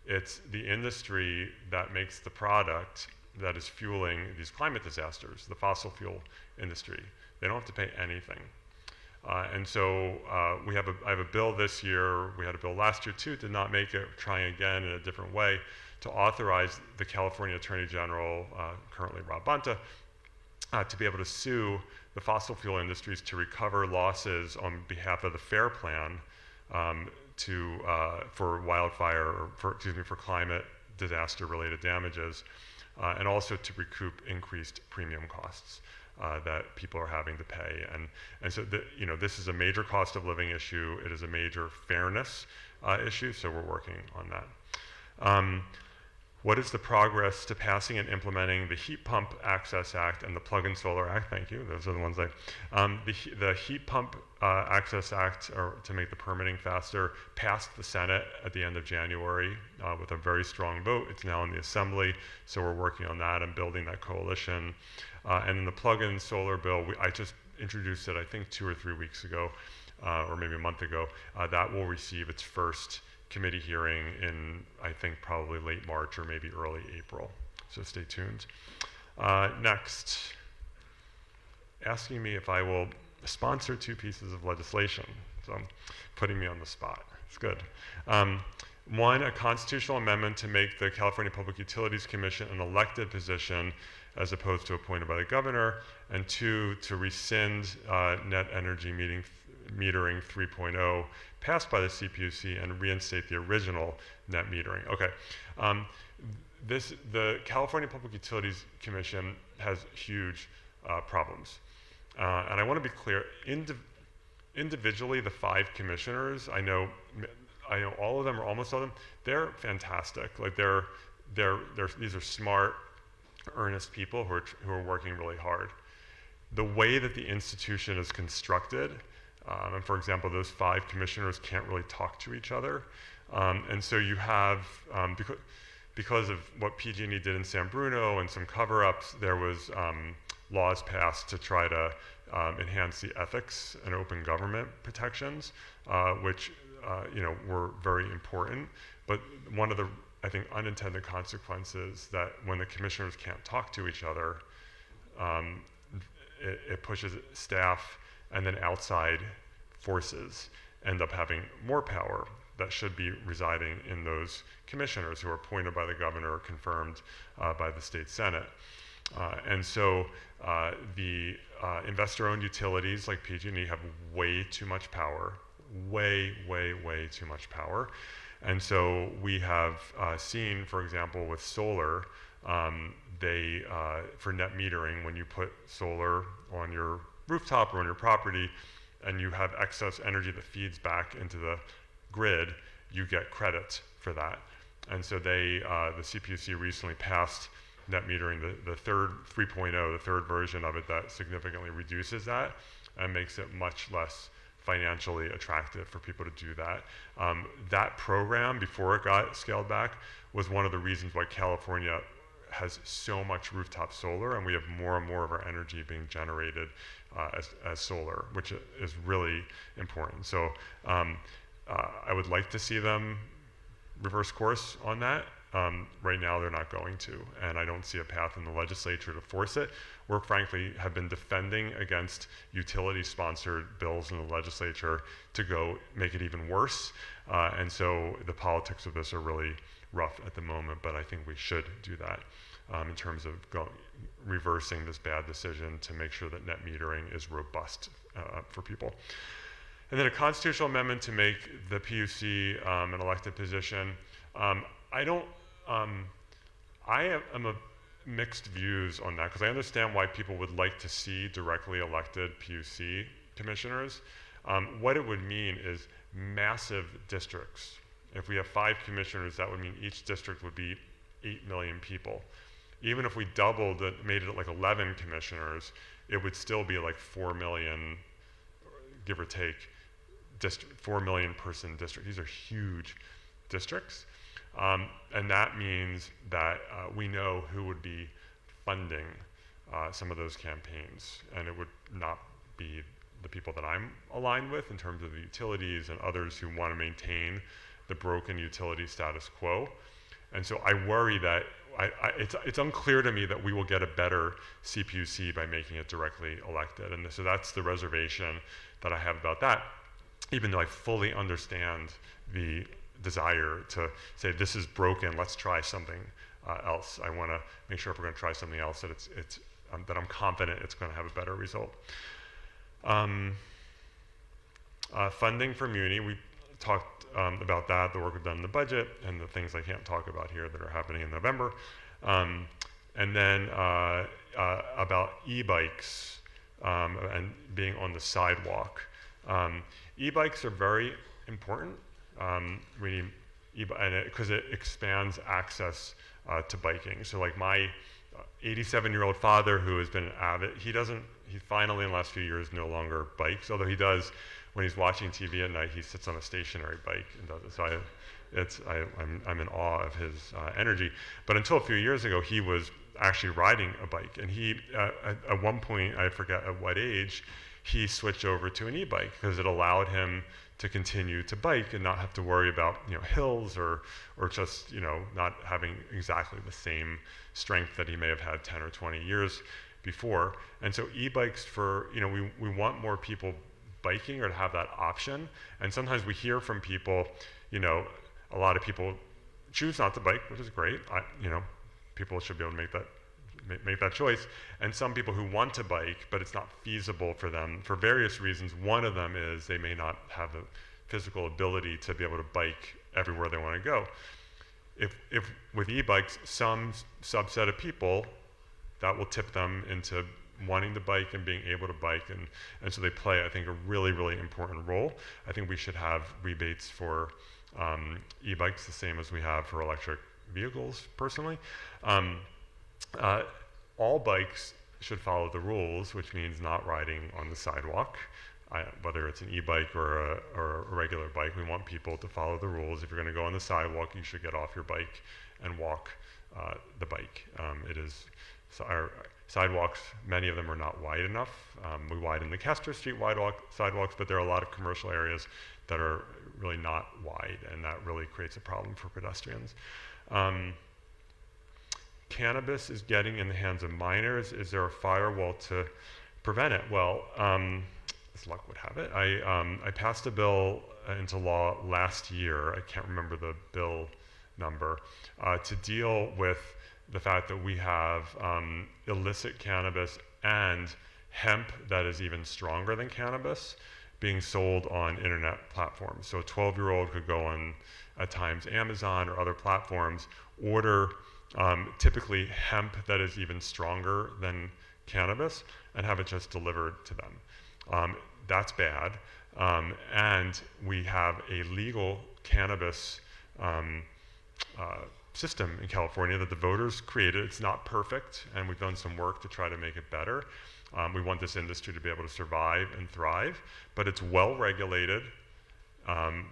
It's the industry that makes the product that is fueling these climate disasters, the fossil fuel industry. They don't have to pay anything. And so I have a bill this year, we had a bill last year too, did not make it, trying again in a different way, to authorize the California Attorney General, currently Rob Bonta, to be able to sue the fossil fuel industries to recover losses on behalf of the FAIR Plan for wildfire, or for climate disaster-related damages, and also to recoup increased premium costs that people are having to pay. And so this is a major cost of living issue. It is a major fairness issue, so we're working on that. What is the progress to passing and implementing the Heat Pump Access Act and the Plug-in Solar Act? Thank you. Those are the ones the Heat Pump Access Act, or to make the permitting faster, passed the Senate at the end of January with a very strong vote. It's now in the Assembly, so we're working on that and building that coalition. And then the Plug-in Solar bill, I just introduced it, I think 2 or 3 weeks ago, or maybe a month ago. That will receive its first committee hearing in, I think, probably late March or maybe early April. So stay tuned. Next, asking me if I will sponsor 2 pieces of legislation. So putting me on the spot. It's good. One, a constitutional amendment to make the California Public Utilities Commission an elected position as opposed to appointed by the governor. And 2, to rescind net energy metering 3.0 passed by the CPUC and reinstate the original net metering. Okay, the California Public Utilities Commission has huge problems. And I want to be clear, individually, the 5 commissioners, I know all of them, or almost all of them, they're fantastic. Like these are smart, earnest people who are working really hard. The way that the institution is constructed, and for example, those 5 commissioners can't really talk to each other. And so you have, because of what PG&E did in San Bruno and some cover-ups, there was laws passed to try to enhance the ethics and open government protections, which were very important. But one of the, I think, unintended consequences that when the commissioners can't talk to each other, it pushes staff, and then outside forces end up having more power that should be residing in those commissioners who are appointed by the governor or confirmed by the state senate. And so the investor-owned utilities like PG&E have way too much power, way too much power. And so we have seen, for example, with solar, for net metering, when you put solar on your rooftop or on your property and you have excess energy that feeds back into the grid, you get credit for that. And so the CPUC recently passed net metering, the third 3.0, the third version of it, that significantly reduces that and makes it much less financially attractive for people to do that. That program, before it got scaled back, was one of the reasons why California has so much rooftop solar, and we have more and more of our energy being generated as solar, which is really important. So I would like to see them reverse course on that. Right now they're not going to, and I don't see a path in the legislature to force it. We frankly have been defending against utility-sponsored bills in the legislature to go make it even worse, and so the politics of this are really rough at the moment, but I think we should do that in terms of reversing this bad decision to make sure that net metering is robust for people. And then a constitutional amendment to make the PUC an elected position. I am of mixed views on that, because I understand why people would like to see directly elected PUC commissioners. What it would mean is massive districts. If we have 5 commissioners, that would mean each district would be 8 million people. Even if we doubled it, made it like 11 commissioners, it would still be like 4 million, give or take, 4 million person district. These are huge districts. And that means that we know who would be funding some of those campaigns, and it would not be the people that I'm aligned with in terms of the utilities and others who want to maintain the broken utility status quo. And so I worry that it's unclear to me that we will get a better CPUC by making it directly elected. And so that's the reservation that I have about that, even though I fully understand the desire to say this is broken, let's try something else. I want to make sure if we're going to try something else that that I'm confident it's going to have a better result. Funding for Muni, we talked about that, the work we've done in the budget, and the things I can't talk about here that are happening in November. And then about e-bikes and being on the sidewalk. E-bikes are very important. We need because it expands access to biking. So like my 87-year-old father, who has been an avid, he finally in the last few years no longer bikes, although he does when he's watching TV at night, he sits on a stationary bike and does it. So I'm in awe of his energy. But until a few years ago, he was actually riding a bike, and he at one point, I forget at what age, he switched over to an e-bike because it allowed him to continue to bike and not have to worry about hills or just not having exactly the same strength that he may have had 10 or 20 years before. And so e-bikes for we want more people biking or to have that option. And sometimes we hear from people, a lot of people choose not to bike, which is great. People should be able to make that choice. And some people who want to bike, but it's not feasible for them for various reasons. One of them is they may not have the physical ability to be able to bike everywhere they want to go. If with e-bikes, some subset of people, that will tip them into wanting to bike and being able to bike, and so they play, I think, a really, really important role. I think we should have rebates for e-bikes the same as we have for electric vehicles, personally. All bikes should follow the rules, which means not riding on the sidewalk, whether it's an e-bike or a regular bike. We want people to follow the rules. If you're going to go on the sidewalk, you should get off your bike and walk the bike. So our sidewalks, many of them are not wide enough. We widen the Castor Street sidewalks, but there are a lot of commercial areas that are really not wide, and that really creates a problem for pedestrians. Cannabis is getting in the hands of minors. Is there a firewall to prevent it? Well, as luck would have it, I passed a bill into law last year, I can't remember the bill number, to deal with the fact that we have illicit cannabis and hemp that is even stronger than cannabis being sold on internet platforms. So a 12-year-old could go on, at times, Amazon or other platforms, order typically hemp that is even stronger than cannabis and have it just delivered to them. That's bad. And we have a legal cannabis system in California that the voters created. It's not perfect, and we've done some work to try to make it better. We want this industry to be able to survive and thrive, but it's well regulated.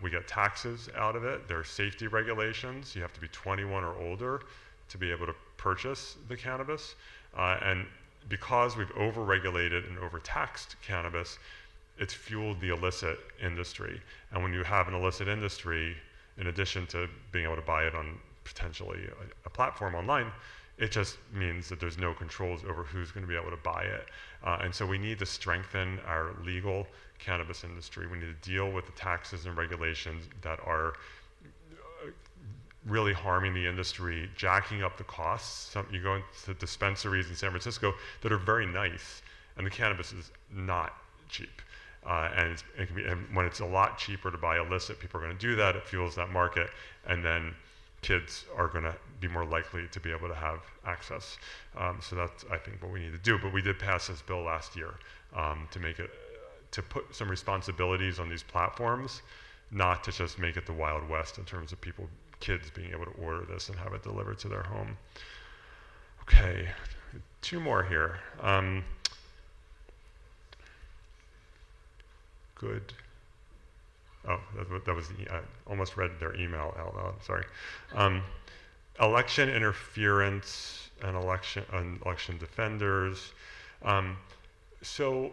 We get taxes out of it. There are safety regulations. You have to be 21 or older to be able to purchase the cannabis. And because we've over-regulated and overtaxed cannabis, it's fueled the illicit industry. And when you have an illicit industry, in addition to being able to buy it on potentially a platform online, it just means that there's no controls over who's going to be able to buy it. And so we need to strengthen our legal cannabis industry. We need to deal with the taxes and regulations that are really harming the industry, jacking up the costs. You go into dispensaries in San Francisco that are very nice, and the cannabis is not cheap. And when it's a lot cheaper to buy illicit, people are going to do that. It fuels that market, and then kids are going to be more likely to be able to have access. So that's, I think, what we need to do. But we did pass this bill last year to put some responsibilities on these platforms, not to just make it the Wild West in terms of kids being able to order this and have it delivered to their home. Okay, 2 more here. Good. Oh, that was I almost read their email out loud, sorry. Election interference and election defenders. So,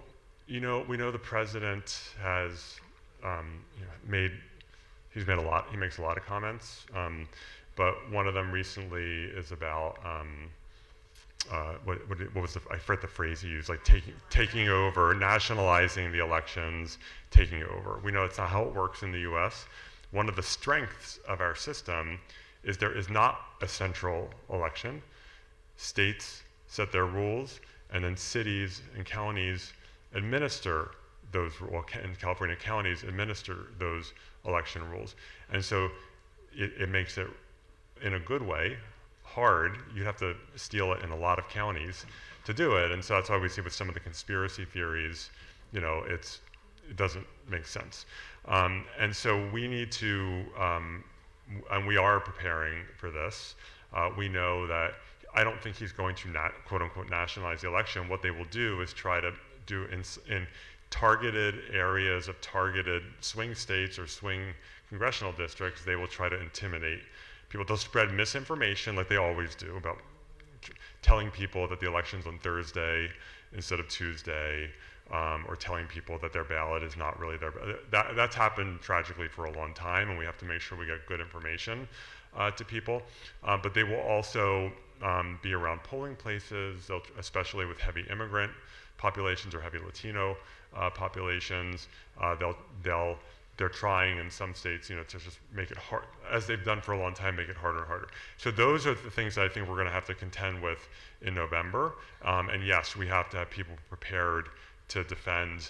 we know the president has he makes a lot of comments, but one of them recently is about what was I forget the phrase he used, like taking over, nationalizing the elections, taking over. We know it's not how it works in the US. One of the strengths of our system is there is not a central election. States set their rules, and then cities and counties administer those rules. Well, in California, counties administer those election rules. And so it makes it, in a good way, hard. You'd have to steal it in a lot of counties to do it. And so that's why we see with some of the conspiracy theories, it doesn't make sense. And so we need to, and we are preparing for this. We know that I don't think he's going to quote unquote nationalize the election. What they will do is try to do in targeted areas of targeted swing states or swing congressional districts, they will try to intimidate people. They'll spread misinformation like they always do about telling people that the election's on Thursday instead of Tuesday, or telling people that their ballot is not really their ballot. That's happened tragically for a long time, and we have to make sure we get good information to people. But they will also be around polling places, especially with heavy immigrant populations or heavy Latino populations. They're trying in some states, to just make it hard, as they've done for a long time, make it harder and harder. So those are the things that I think we're going to have to contend with in November. And yes, we have to have people prepared to defend,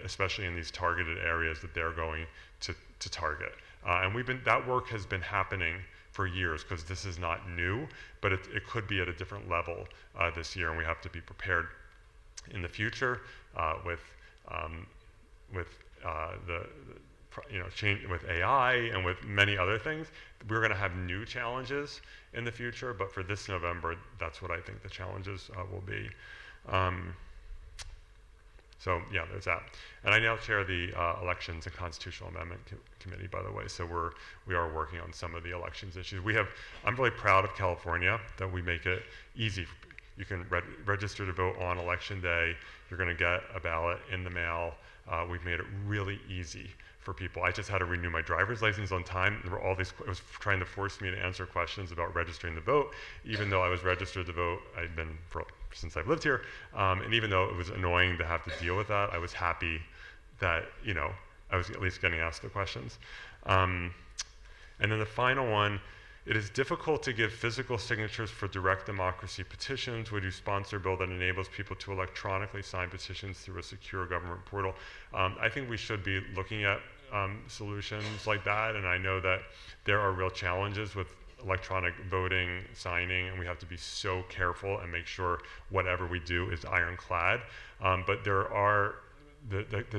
especially in these targeted areas that they're going to target. And that work has been happening for years, because this is not new, but it could be at a different level this year, and we have to be prepared in the future with change with AI and with many other things. We're going to have new challenges in the future, but for this November, that's what I think the challenges will be. So yeah, there's that. And I now chair the Elections and Constitutional Amendment Committee, by the way. So we are working on some of the elections issues. I'm really proud of California that we make it easy. You can register to vote on election day. You're going to get a ballot in the mail. We've made it really easy for people. I just had to renew my driver's license on time. There were all these, it was trying to force me to answer questions about registering to vote, even though I was registered to vote. I'd been since I've lived here. And even though it was annoying to have to deal with that, I was happy that, I was at least getting asked the questions. And then the final one, it is difficult to give physical signatures for direct democracy petitions. Would you sponsor a bill that enables people to electronically sign petitions through a secure government portal? I think we should be looking at solutions like that, and I know that there are real challenges with electronic voting, signing, and we have to be so careful and make sure whatever we do is ironclad. But the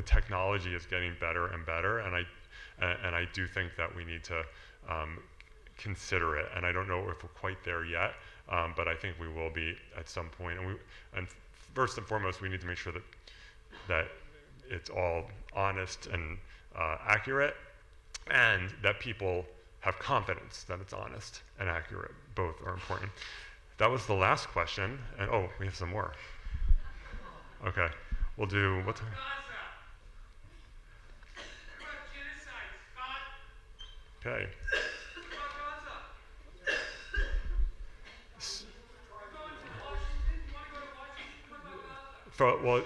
technology is getting better and better, and I do think that we need to consider it, and I don't know if we're quite there yet, but I think we will be at some point. And first and foremost, we need to make sure that it's all honest and accurate, and that people have confidence that it's honest and accurate. Both are important. That was the last question, and oh, we have some more. Okay, we'll do what time? Okay. Well,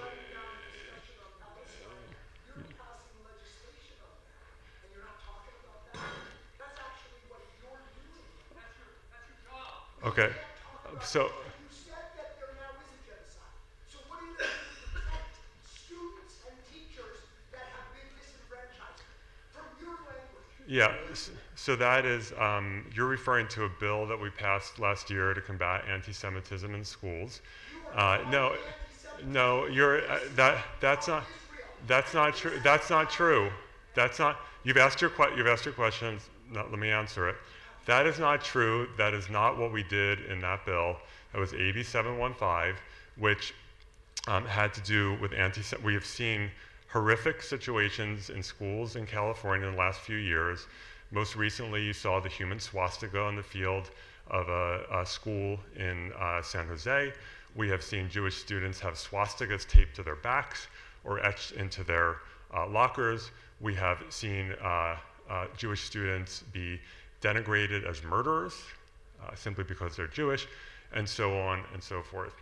okay, so you said that there now is a genocide. So what are you going to do to protect students and teachers that have been disenfranchised? From your language. Yeah, so that is, you're referring to a bill that we passed last year to combat anti-Semitism in schools. No, that's not true. That's not true. You've asked your questions. Let me answer it. That is not true. That is not what we did in that bill. That was AB 715, which had to do with we have seen horrific situations in schools in California in the last few years. Most recently, you saw the human swastika on the field of a school in San Jose. We have seen Jewish students have swastikas taped to their backs or etched into their lockers. We have seen Jewish students be denigrated as murderers simply because they're Jewish, and so on and so forth.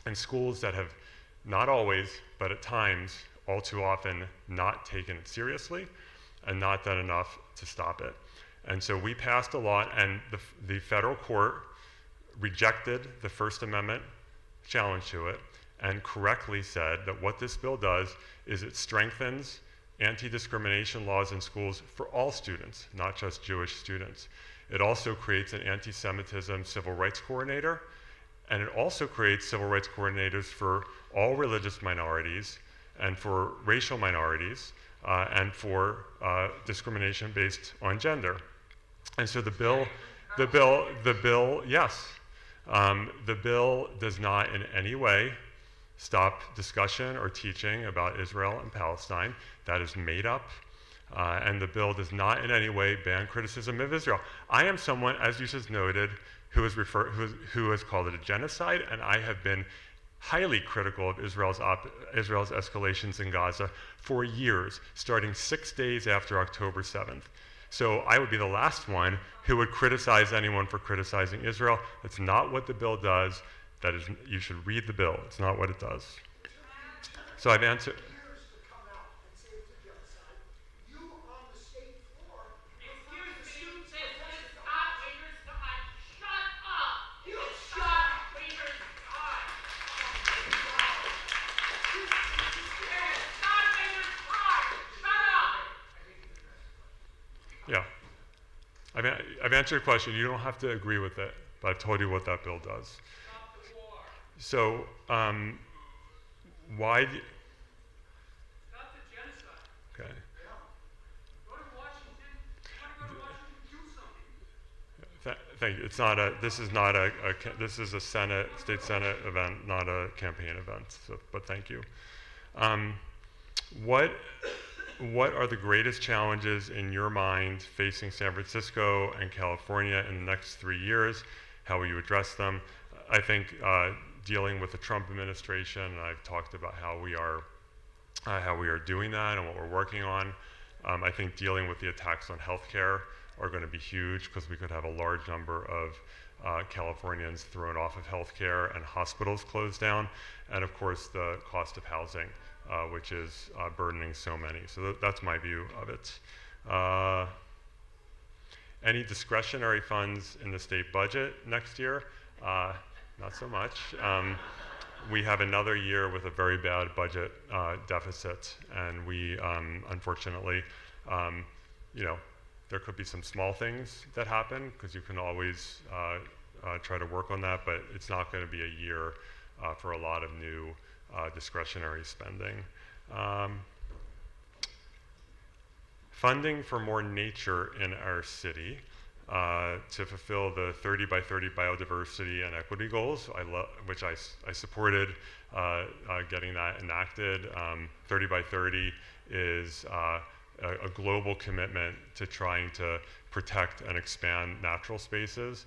And schools that have not always, but at times, all too often, not taken it seriously and not done enough to stop it. And so we passed a law, and the federal court rejected the First Amendment challenge to it and correctly said that what this bill does is it strengthens anti-discrimination laws in schools for all students, not just Jewish students. It also creates an anti-Semitism civil rights coordinator, and it also creates civil rights coordinators for all religious minorities and for racial minorities and for discrimination based on gender. And so the bill, yes, the bill does not in any way stop discussion or teaching about Israel and Palestine. That is made up. And the bill does not in any way ban criticism of Israel. I am someone, as you just noted, who has called it a genocide, and I have been highly critical of Israel's escalations in Gaza for years, starting 6 days after October 7th. So I would be the last one who would criticize anyone for criticizing Israel. That's not what the bill does. That is, you should read the bill. It's not what it does. So I've answered. Yeah. I've answered your question. You don't have to agree with it, but I've told you what that bill does. Stop the war. So, why? Stop the genocide. Okay. Yeah. Go to Washington. You want to go to Washington, do something. Thank you. It's not a. This is not a. This is a state senate event, not a campaign event. So, but thank you. What are the greatest challenges in your mind facing San Francisco and California in the next 3 years? How will you address them? I think dealing with the Trump administration, and I've talked about how we are doing that and what we're working on. I think dealing with the attacks on healthcare are going to be huge because we could have a large number of Californians thrown off of healthcare and hospitals closed down, and of course the cost of housing, which is burdening so many. So that's my view of it. Any discretionary funds in the state budget next year? Not so much. We have another year with a very bad budget deficit, and we, unfortunately, there could be some small things that happen, because you can always try to work on that, but it's not going to be a year for a lot of new discretionary spending. Funding for more nature in our city to fulfill the 30 by 30 biodiversity and equity goals, which I supported getting that enacted. 30 by 30 is a global commitment to trying to protect and expand natural spaces,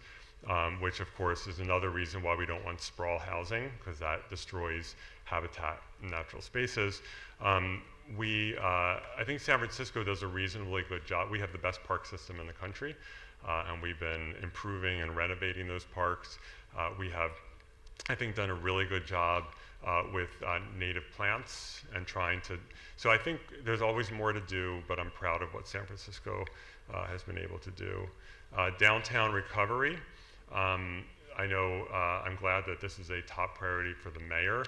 which of course is another reason why we don't want sprawl housing, because that destroys habitat and natural spaces. I think San Francisco does a reasonably good job. We have the best park system in the country, and we've been improving and renovating those parks. We have, I think, done a really good job with native plants and trying to, so I think there's always more to do, but I'm proud of what San Francisco has been able to do. Downtown recovery, I know I'm glad that this is a top priority for the mayor,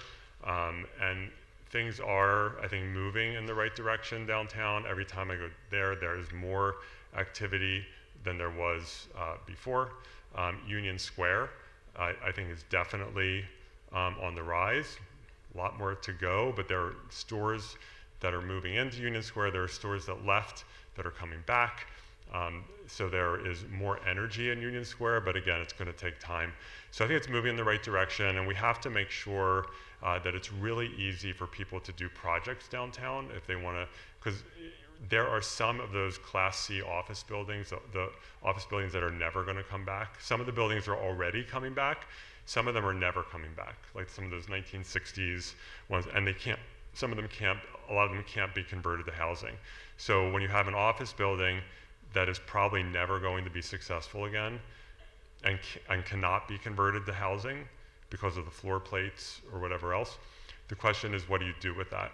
and things are, I think, moving in the right direction downtown. Every time I go there is more activity than there was before. Union Square, I think, is definitely on the rise. A lot more to go, but there are stores that are moving into Union Square. There are stores that left that are coming back. So there is more energy in Union Square, but again, it's going to take time. So I think it's moving in the right direction, and we have to make sure that it's really easy for people to do projects downtown if they want to, because there are some of those Class C office buildings, the office buildings that are never going to come back. Some of the buildings are already coming back. Some of them are never coming back, like some of those 1960s ones, and they can't, some of them can't, a lot of them can't be converted to housing. So when you have an office building, that is probably never going to be successful again and cannot be converted to housing because of the floor plates or whatever else. The question is, what do you do with that?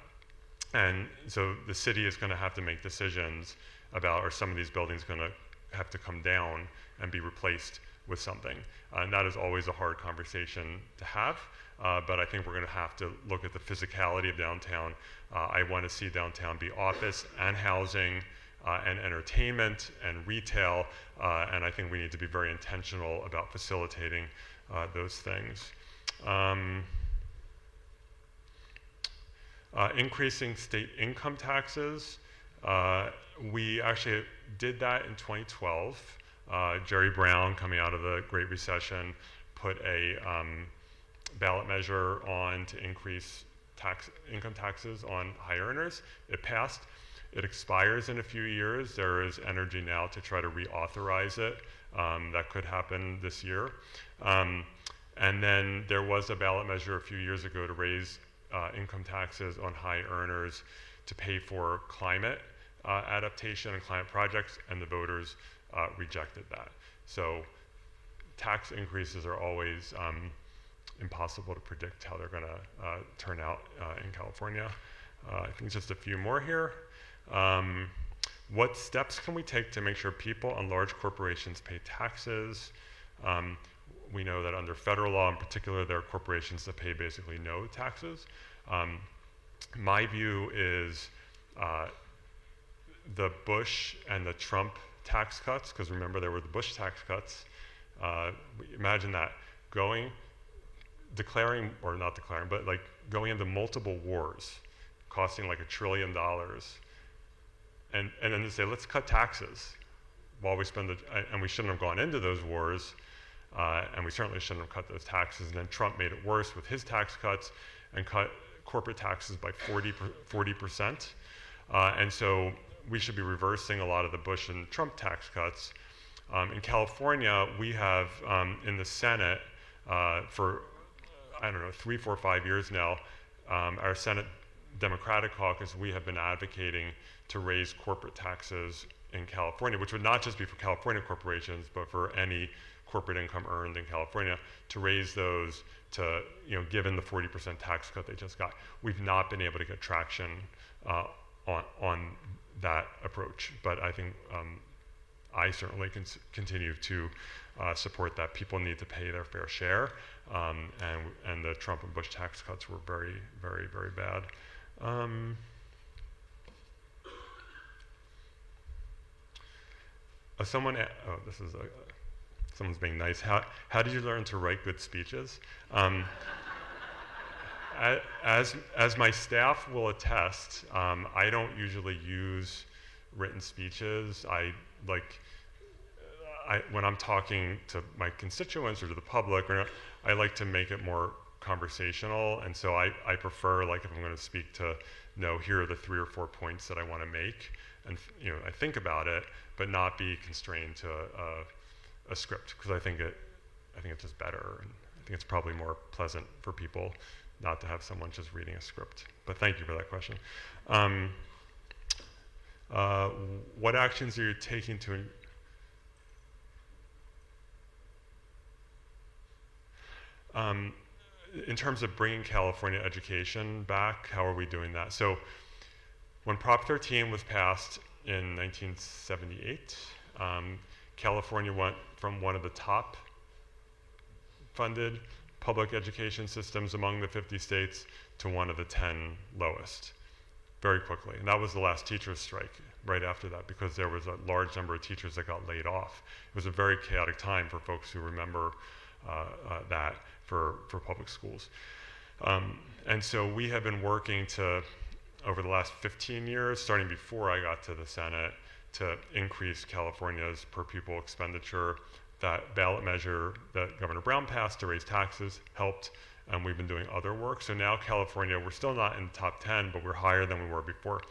And so the city is going to have to make decisions about, are some of these buildings going to have to come down and be replaced with something? And that is always a hard conversation to have, but I think we're going to have to look at the physicality of downtown. I want to see downtown be office and housing and entertainment and retail, and I think we need to be very intentional about facilitating those things. Increasing state income taxes. We actually did that in 2012. Jerry Brown, coming out of the Great Recession, put a ballot measure on to increase income taxes on high earners. It passed. It expires in a few years. There is energy now to try to reauthorize it. That could happen this year. And then there was a ballot measure a few years ago to raise income taxes on high earners to pay for climate adaptation and climate projects, and the voters rejected that. So tax increases are always impossible to predict how they're going to turn out in California. I think just a few more here. What steps can we take to make sure people and large corporations pay taxes? We know that under federal law in particular, there are corporations that pay basically no taxes. My view is the Bush and the Trump tax cuts, because remember there were the Bush tax cuts. Imagine that, declaring, or not declaring, but like going into multiple wars, costing like $1 trillion, and then to say, let's cut taxes while we spend and we shouldn't have gone into those wars, and we certainly shouldn't have cut those taxes. And then Trump made it worse with his tax cuts and cut corporate taxes by 40%. And so we should be reversing a lot of the Bush and Trump tax cuts. In California, we have in the Senate for, I don't know, 3, 4, 5 years now, our Senate Democratic caucus, we have been advocating to raise corporate taxes in California, which would not just be for California corporations, but for any corporate income earned in California, to raise those to, given the 40% tax cut they just got. We've not been able to get traction on that approach, but I think I certainly can continue to support that. People need to pay their fair share, and the Trump and Bush tax cuts were very, very, very bad. Someone's being nice. How did you learn to write good speeches? As my staff will attest, I don't usually use written speeches. When I'm talking to my constituents or to the public, I like to make it more conversational, and so I prefer, like, if I'm going to speak, to know here are the 3 or 4 points that I want to make, and I think about it, but not be constrained to a script, because I think it's just better, and I think it's probably more pleasant for people not to have someone just reading a script. But thank you for that question. What actions are you taking to in terms of bringing California education back? How are we doing that? So when Prop 13 was passed in 1978, California went from one of the top funded public education systems among the 50 states to one of the 10 lowest very quickly. And that was the last teachers' strike right after that, because there was a large number of teachers that got laid off. It was a very chaotic time for folks who remember that for public schools. And so we have been working to, over the last 15 years, starting before I got to the Senate, to increase California's per pupil expenditure. That ballot measure that Governor Brown passed to raise taxes helped, and we've been doing other work. So now California, we're still not in the top 10, but we're higher than we were before.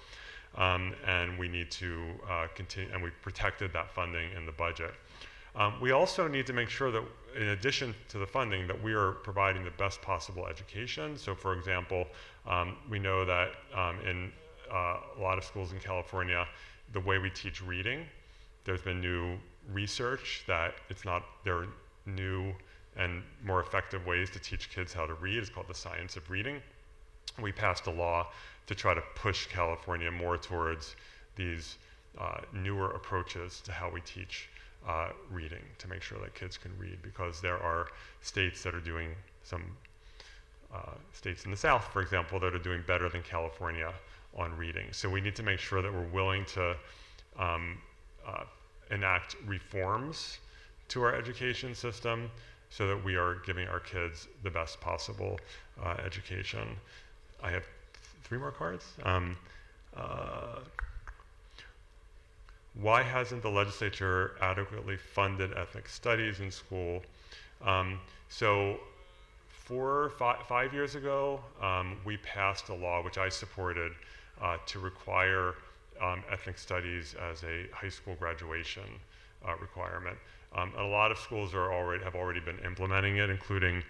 And we need to continue, and we've protected that funding in the budget. We also need to make sure that, in addition to the funding, that we are providing the best possible education. So for example, we know that in a lot of schools in California, the way we teach reading There's been new research that there are new and more effective ways to teach kids how to read. It's called the science of reading. We passed a law to try to push California more towards these newer approaches to how we teach reading, to make sure that kids can read, because there are states that are doing states in the South, for example, that are doing better than California on reading. So we need to make sure that we're willing to enact reforms to our education system so that we are giving our kids the best possible education. I have 3 more cards. Why hasn't the legislature adequately funded ethnic studies in school? So 5 years ago, we passed a law, which I supported, to require ethnic studies as a high school graduation requirement. A lot of schools have already been implementing it, including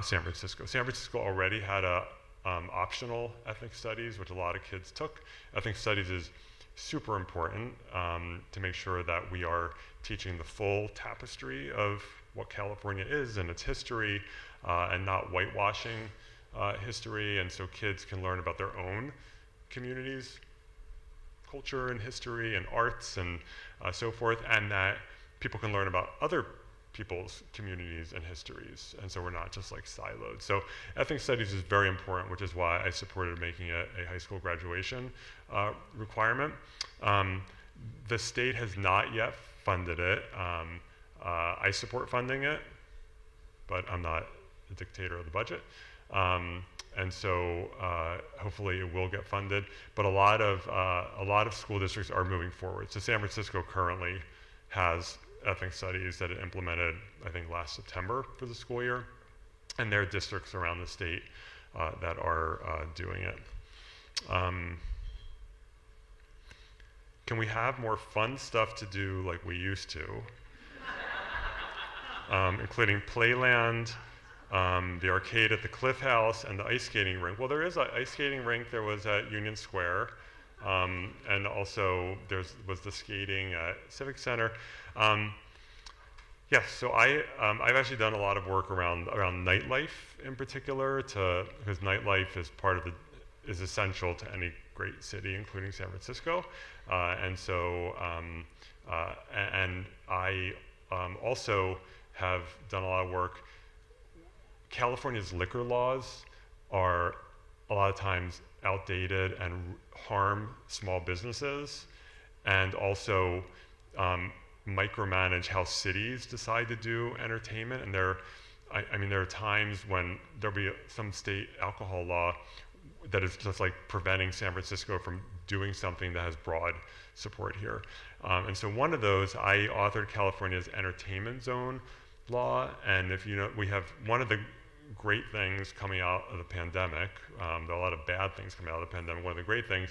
San Francisco. San Francisco already had a optional ethnic studies, which a lot of kids took. Ethnic studies is super important to make sure that we are teaching the full tapestry of what California is and its history, and not whitewashing history, and so kids can learn about their own communities, culture and history and arts and so forth, and that people can learn about other people's communities and histories, and so we're not just like siloed. So ethnic studies is very important, which is why I supported making it a high school graduation requirement. The state has not yet funded it. I support funding it, but I'm not the dictator of the budget. And so hopefully it will get funded. But a lot of school districts are moving forward. So San Francisco currently has ethnic studies that it implemented, I think, last September for the school year. And there are districts around the state that are doing it. Can we have more fun stuff to do like we used to? Including Playland, the arcade at the Cliff House, and the ice skating rink. Well, there is an ice skating rink. There was at Union Square, and also was the skating at Civic Center. Yes, so I've actually done a lot of work around nightlife in particular, because nightlife is essential to any great city, including San Francisco, and so and I also have done a lot of work. California's liquor laws are a lot of times outdated and harm small businesses, and also micromanage how cities decide to do entertainment. And there are times when there'll be some state alcohol law that is just like preventing San Francisco from doing something that has broad support here. And so one of those, I authored California's entertainment zone law, and if you know, we have one of the great things coming out of the pandemic, there are a lot of bad things coming out of the pandemic. One of the great things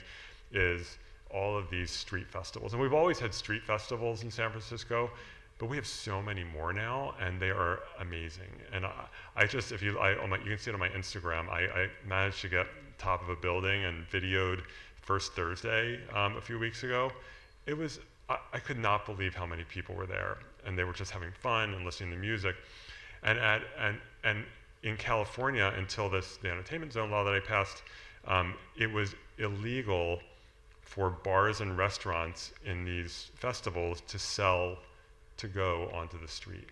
is all of these street festivals. And we've always had street festivals in San Francisco, but we have so many more now, and they are amazing. And you can see it on my Instagram, I managed to get top of a building and videoed First Thursday a few weeks ago. I could not believe how many people were there, and they were just having fun and listening to music. And in California, until the entertainment zone law that I passed, it was illegal for bars and restaurants in these festivals to sell to-go onto the street.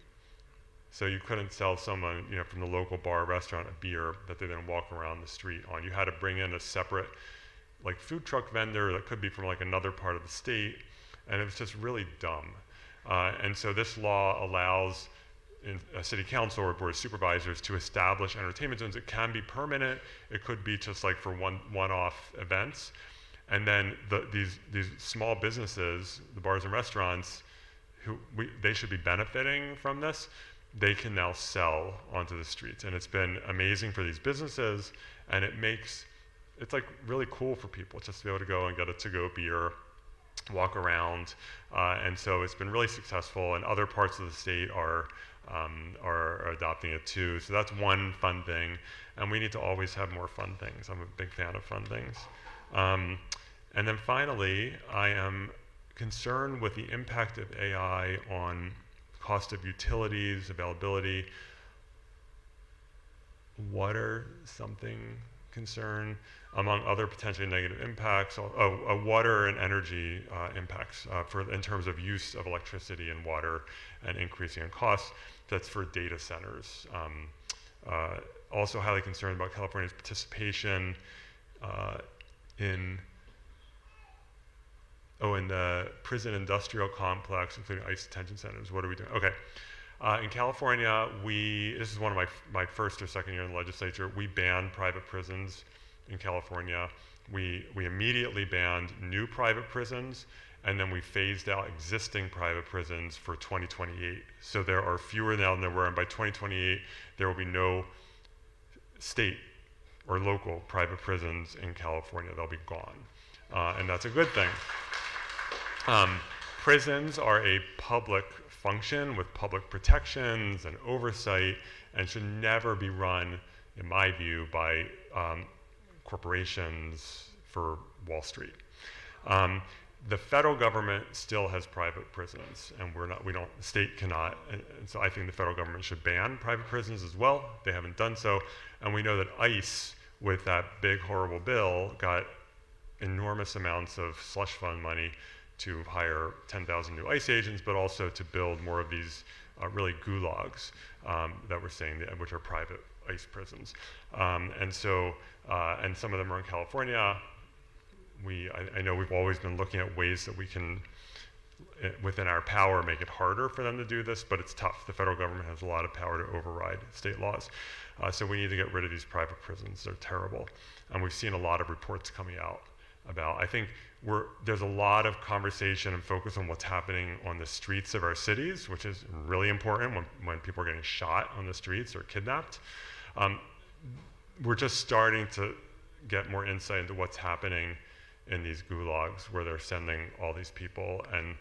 So you couldn't sell someone, from the local bar or restaurant a beer that they then walk around the street on. You had to bring in a separate, food truck vendor that could be from another part of the state, and it was just really dumb. And so this law allows a city council or board of supervisors to establish entertainment zones. It can be permanent. It could be just for one-off events. And then these small businesses, the bars and restaurants, they should be benefiting from this. They can now sell onto the streets, and it's been amazing for these businesses. And it's really cool for people just to be able to go and get a to-go beer, walk around, and so it's been really successful. And other parts of the state are adopting it too. So that's one fun thing, and we need to always have more fun things. I'm a big fan of fun things. And then finally, I am concern with the impact of AI on cost of utilities, availability, water, something concern, among other potentially negative impacts. Water and energy impacts in terms of use of electricity and water and increasing in costs. That's for data centers. Also highly concerned about California's participation in the prison industrial complex, including ICE detention centers. What are we doing? Okay. In California, this is one of my first or second year in the legislature, we banned private prisons in California. We immediately banned new private prisons, and then we phased out existing private prisons for 2028. So there are fewer now than there were, and by 2028, there will be no state or local private prisons in California. They'll be gone, and that's a good thing. Prisons are a public function with public protections and oversight, and should never be run, in my view, by corporations for Wall Street. The federal government still has private prisons, and the state cannot, and so I think the federal government should ban private prisons as well. They haven't done so, and we know that ICE, with that big horrible bill, got enormous amounts of slush fund money to hire 10,000 new ICE agents, but also to build more of these really gulags that we're saying, which are private ICE prisons. And some of them are in California. I know we've always been looking at ways that we can, within our power, make it harder for them to do this, but it's tough. The federal government has a lot of power to override state laws. So we need to get rid of these private prisons. They're terrible. And we've seen a lot of reports coming out about, I think there's a lot of conversation and focus on what's happening on the streets of our cities, which is really important when people are getting shot on the streets or kidnapped. We're just starting to get more insight into what's happening in these gulags where they're sending all these people, and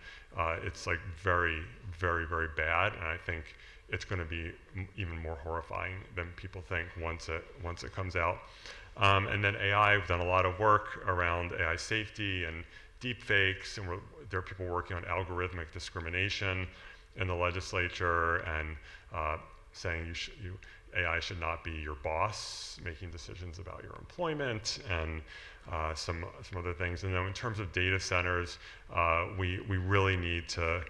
it's like very, very, very bad, and I think it's going to be even more horrifying than people think once it comes out. And then AI, we've done a lot of work around AI safety and deep fakes, and there are people working on algorithmic discrimination in the legislature and saying AI should not be your boss, making decisions about your employment, and some other things. And then in terms of data centers, we really need to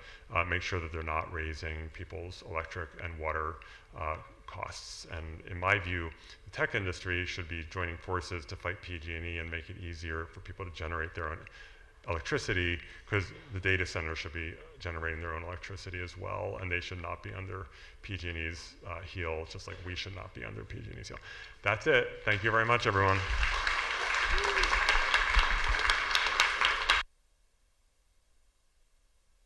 make sure that they're not raising people's electric and water costs. And in my view, the tech industry should be joining forces to fight PG&E and make it easier for people to generate their own electricity, because the data center should be generating their own electricity as well, and they should not be under PG&E's heel, just like we should not be under PG&E's heel. That's it. Thank you very much, everyone.